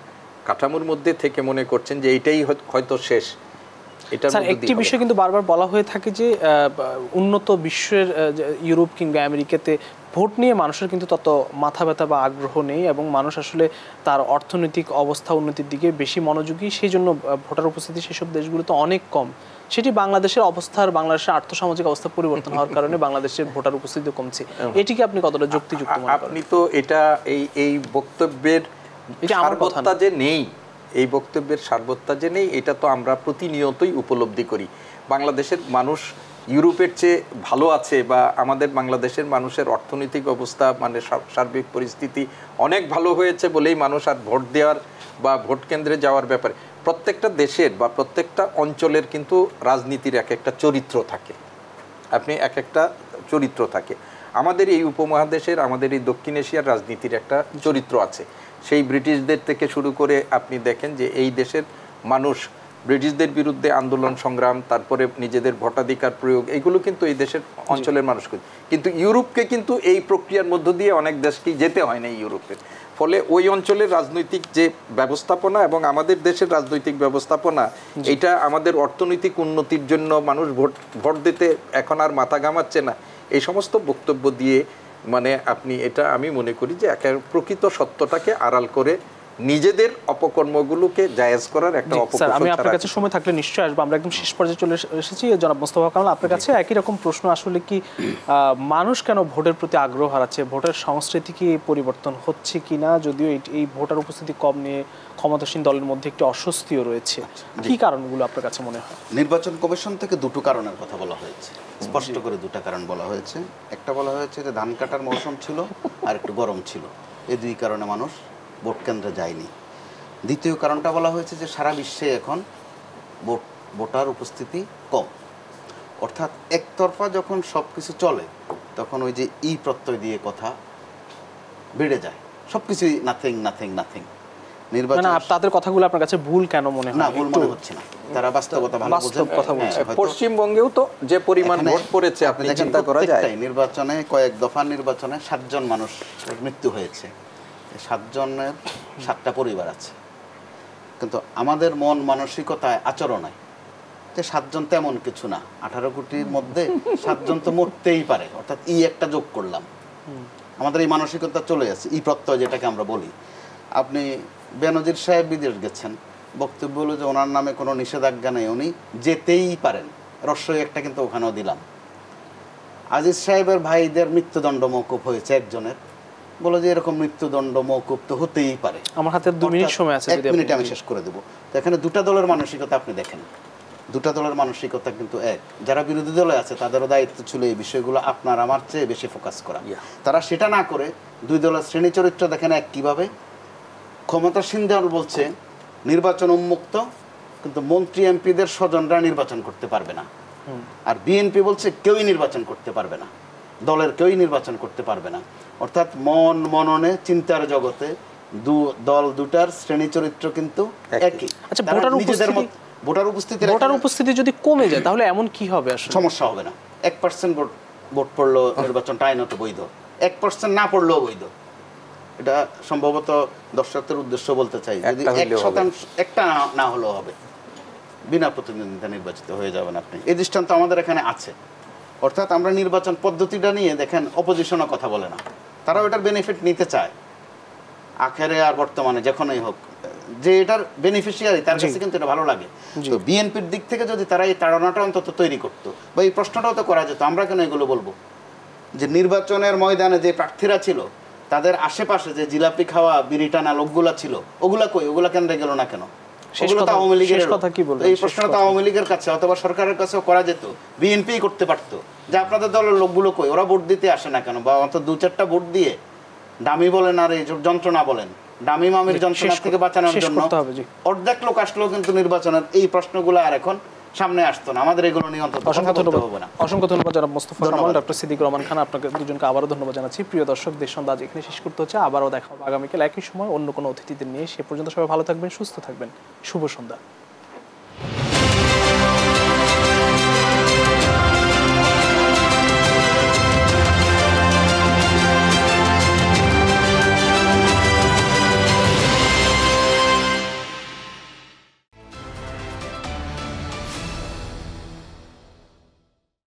Speaker 2: কাঠামোর মধ্যে থেকে মনে করছেন যে এইটাই হয়তো শেষ,
Speaker 1: স্যার একটি বিষয় কিন্তু বারবার বলা হয়ে থাকে যে উন্নত বিশ্বের ইউরোপ কিংবা আমেরিকাতে ভোট নিয়ে মানুষের কিন্তু তত মাথা ব্যথা বা আগ্রহ নেই, এবং মানুষ আসলে তার অর্থনৈতিক অবস্থা উন্নতির দিকে বেশি মনোযোগী, সেই জন্য ভোটার উপস্থিতি সেসব দেশগুলোতে অনেক কম। সেটি বাংলাদেশের অবস্থার, বাংলাদেশের আর্থসামাজিক অবস্থা পরিবর্তন হওয়ার কারণে বাংলাদেশের ভোটার উপস্থিতি কমছে। এটিকে আপনি কতটা যুক্তিযুক্ত মনে করেন?
Speaker 2: আপনি তো এটা এই বক্তব্যের সার্বত্তা যে নেই, এই বক্তব্যের সার্বত্তা যে নেই, এটা তো আমরা প্রতিনিয়তই উপলব্ধি করি। বাংলাদেশের মানুষ ইউরোপের চেয়ে ভালো আছে, বা আমাদের বাংলাদেশের মানুষের অর্থনৈতিক অবস্থা মানে সার্বিক পরিস্থিতি অনেক ভালো হয়েছে বলেই মানুষ আর ভোট দেওয়ার বা ভোট কেন্দ্রে যাওয়ার ব্যাপারে, প্রত্যেকটা দেশের বা প্রত্যেকটা অঞ্চলের কিন্তু রাজনীতির এক একটা চরিত্র থাকে, আপনি এক একটা চরিত্র থাকে। আমাদের এই উপমহাদেশের, আমাদের এই দক্ষিণ এশিয়ার রাজনীতির একটা চরিত্র আছে। সেই ব্রিটিশদের থেকে শুরু করে আপনি দেখেন যে এই দেশের মানুষ ব্রিটিশদের বিরুদ্ধে আন্দোলন সংগ্রাম, তারপরে নিজেদের ভোটাধিকার প্রয়োগ, এইগুলো কিন্তু এই দেশের অঞ্চলের মানুষ করে। কিন্তু ইউরোপকে কিন্তু এই প্রক্রিয়ার মধ্য দিয়ে অনেক দেশকেই যেতে হয় না ইউরোপের। ফলে ওই অঞ্চলের রাজনৈতিক যে ব্যবস্থাপনা এবং আমাদের দেশের রাজনৈতিক ব্যবস্থাপনা, এটা আমাদের অর্থনৈতিক উন্নতির জন্য মানুষ ভোট দিতে এখন আর মাথা ঘামাচ্ছে না, এই সমস্ত বক্তব্য দিয়ে মানে আপনি এটা, আমি মনে করি যে প্রকৃত সত্যটাকে আড়াল করে নিজেদের অপকর্মগুলোকে জায়েজ করার একটা অপকৌশল।
Speaker 1: আমি আপনার কাছে সময় থাকলে নিশ্চয়ই আসবো। আমরা একদম শেষ পর্যায়ে চলে এসেছি। জনাব মোস্তফা কামাল, আপনার কাছে একই রকম প্রশ্ন, আসলে কি মানুষ কেন ভোটের প্রতি আগ্রহ হারাচ্ছে? ভোটের সংস্কৃতি কি পরিবর্তন হচ্ছে কিনা? যদিও এই ভোটার উপস্থিতি কম নিয়ে ক্ষমতাসীন দলের মধ্যে একটি অস্বস্তিও রয়েছে, কি কারণগুলো আপনার কাছে মনে হয়?
Speaker 3: নির্বাচন কমিশন থেকে দুটো কারণের কথা বলা হয়েছে, স্পষ্ট করে দুটো কারণ বলা হয়েছে। একটা বলা হয়েছে যে ধান কাটার মৌসুম ছিল আর একটু গরম ছিল, এই দুই কারণে মানুষ ভোট কেন্দ্রে যায়নি। দ্বিতীয় কারণটা বলা হয়েছে যে সারা বিশ্বে এখন ভোটার উপস্থিতি কম, অর্থাৎ একতরফা যখন সব কিছু চলে তখন ওই যে প্রত্যয় দিয়ে কথা বেড়ে যায়, সব কিছুই নাথিং নাথিং নাথিং।
Speaker 1: নির্বাচন তাদের কথাগুলো আপনার কাছে ভুল কেন মনে হয়?
Speaker 3: না, ভুল মনে হচ্ছে না, তারা বাস্তবতা ভালো বোঝেন।
Speaker 1: কথা বলছে।
Speaker 2: পশ্চিমবঙ্গেও তো যে পরিমাণ ভোট পড়েছে আপনি চিন্তা করা যায়।
Speaker 3: নির্বাচনে কয়েক দফা নির্বাচনে 7 জন মানুষের মৃত্যু হয়েছে, 7 জনের 7টা পরিবার আছে, কিন্তু আমাদের মন মানসিকতায় আচরণে যে 7 জন তেমন কিছু না, 18 কোটির মধ্যে 7 জন তো মরতেই পারে, অর্থাৎ একটা যোগ করলাম। আমাদের এই মানসিকতা চলে যাচ্ছে, প্রত্যয় যেটাকে আমরা বলি। আপনি বেনজির সাহেব বিদেশ গেছেন, বক্তব্য হলো যে ওনার নামে কোনো নিষেধাজ্ঞা নেই, উনি যেতেই পারেন, রস্যই একটা কিন্তু ওখানেও দিলাম। আজিজ সাহেবের ভাইদের মৃত্যুদণ্ড মওকুফ হয়েছে একজনের, বলো যে এরকম মৃত্যুদণ্ড মওকুফ তো হতেই পারে।
Speaker 1: আমার হাতে 2 মিনিট সময় আছে,
Speaker 3: 1 মিনিটে আমি শেষ করে দেবো। তো এখানে দুটা দলের মানসিকতা আপনি দেখেন, দুটা দলের মানসিকতা কিন্তু এক। যারা বিরোধী দলে আছে তাদেরও দায়িত্ব ছিল এই বিষয়গুলো আপনার আমার চেয়ে বেশি ফোকাস করা। তারা সেটা না করে দুই দলের শ্রেণী চরিত্র দেখেন এক। কীভাবে ক্ষমতাসীন দল বলছে নির্বাচন উন্মুক্ত, কিন্তু মন্ত্রী এমপিদের স্বজনরা নির্বাচন করতে পারবে না, আর বিএনপি বলছে কেউই নির্বাচন করতে পারবে না, দলের কেউই নির্বাচন করতে পারবে না। অর্থাৎ মননে চিন্তার জগতে দল দুটার শ্রেণী চরিত্র কিন্তু একই।
Speaker 1: আচ্ছা, ভোটার উপস্থিতি যদি কমে যায় তাহলে এমন কি হবে? আসলে
Speaker 3: সমস্যা হবে না। 1% ভোট পড়লো নির্বাচনটা আইনত বৈধ, 1% না পড়লেও বৈধ। এটা সম্ভবত দর্শকদের উদ্দেশ্য বলতে চাই, যদি 1% একটা না হলেও হবে, বিনা প্রতিদ্বন্দ্বিতা নির্বাচিত হয়ে যাবেন আপনি। এই দৃষ্টান্ত আমাদের এখানে আছে, অর্থাৎ আমরা নির্বাচন পদ্ধতিটা নিয়ে দেখেন অপোজিশনও কথা বলে না, তারা ওটার বেনিফিট নিতে চায় আখেরে আর বর্তমানে যখনই হোক, যে এটার বেনিফিশিয়ারি তার কাছে কিন্তু এটা ভালো লাগে। তো বিএনপির দিক থেকে যদি তারা এই তাড়নাটা অন্তত তৈরি করতো, বা এই প্রশ্নটাও তো করা যেত, আমরা কেন এগুলো বলবো যে নির্বাচনের ময়দানে যে প্রার্থীরা ছিল তাদের আশেপাশে যে জিলাপি খাওয়া বিড়ি টানা লোকগুলা ছিল, ওগুলা কই, ওগুলা কেন গেল না কেন? এই প্রশ্নটা তো আওয়ামী লীগের কাছে অথবা সরকারের কাছেও করা যেত, বিএনপি করতে পারতো যে আপনাদের দলের লোকগুলো কই, ওরা ভোট দিতে আসে না কেন? বা অন্তত 2-4টা ভোট দিয়ে দামি বলেন আর এই যন্ত্রণা বলেন, দামি মামির যন্ত্রণা থেকে বাঁচানোর জন্য অর্ধেক লোক আসলেও কিন্তু নির্বাচনের এই প্রশ্নগুলো আর এখন সামনে আসতো না। আমাদের এগুলো নিয়ে অন্তত
Speaker 1: অসংখ্য ধন্যবাদ জনাব মোস্তফা কামাল, ডক্টর সিদ্দিকুর রহমান খান, আপনাকে দুজনকে আবারও ধন্যবাদ জানাচ্ছি। প্রিয় দর্শক, দেশ সন্ধ্যা আজ এখানে শেষ করতে হচ্ছে, আবারও দেখা হবে আগামীকাল একই সময় অন্য কোনো অতিথিদের নিয়ে। সে পর্যন্ত সবাই ভালো থাকবেন, সুস্থ থাকবেন, শুভ সন্ধ্যা।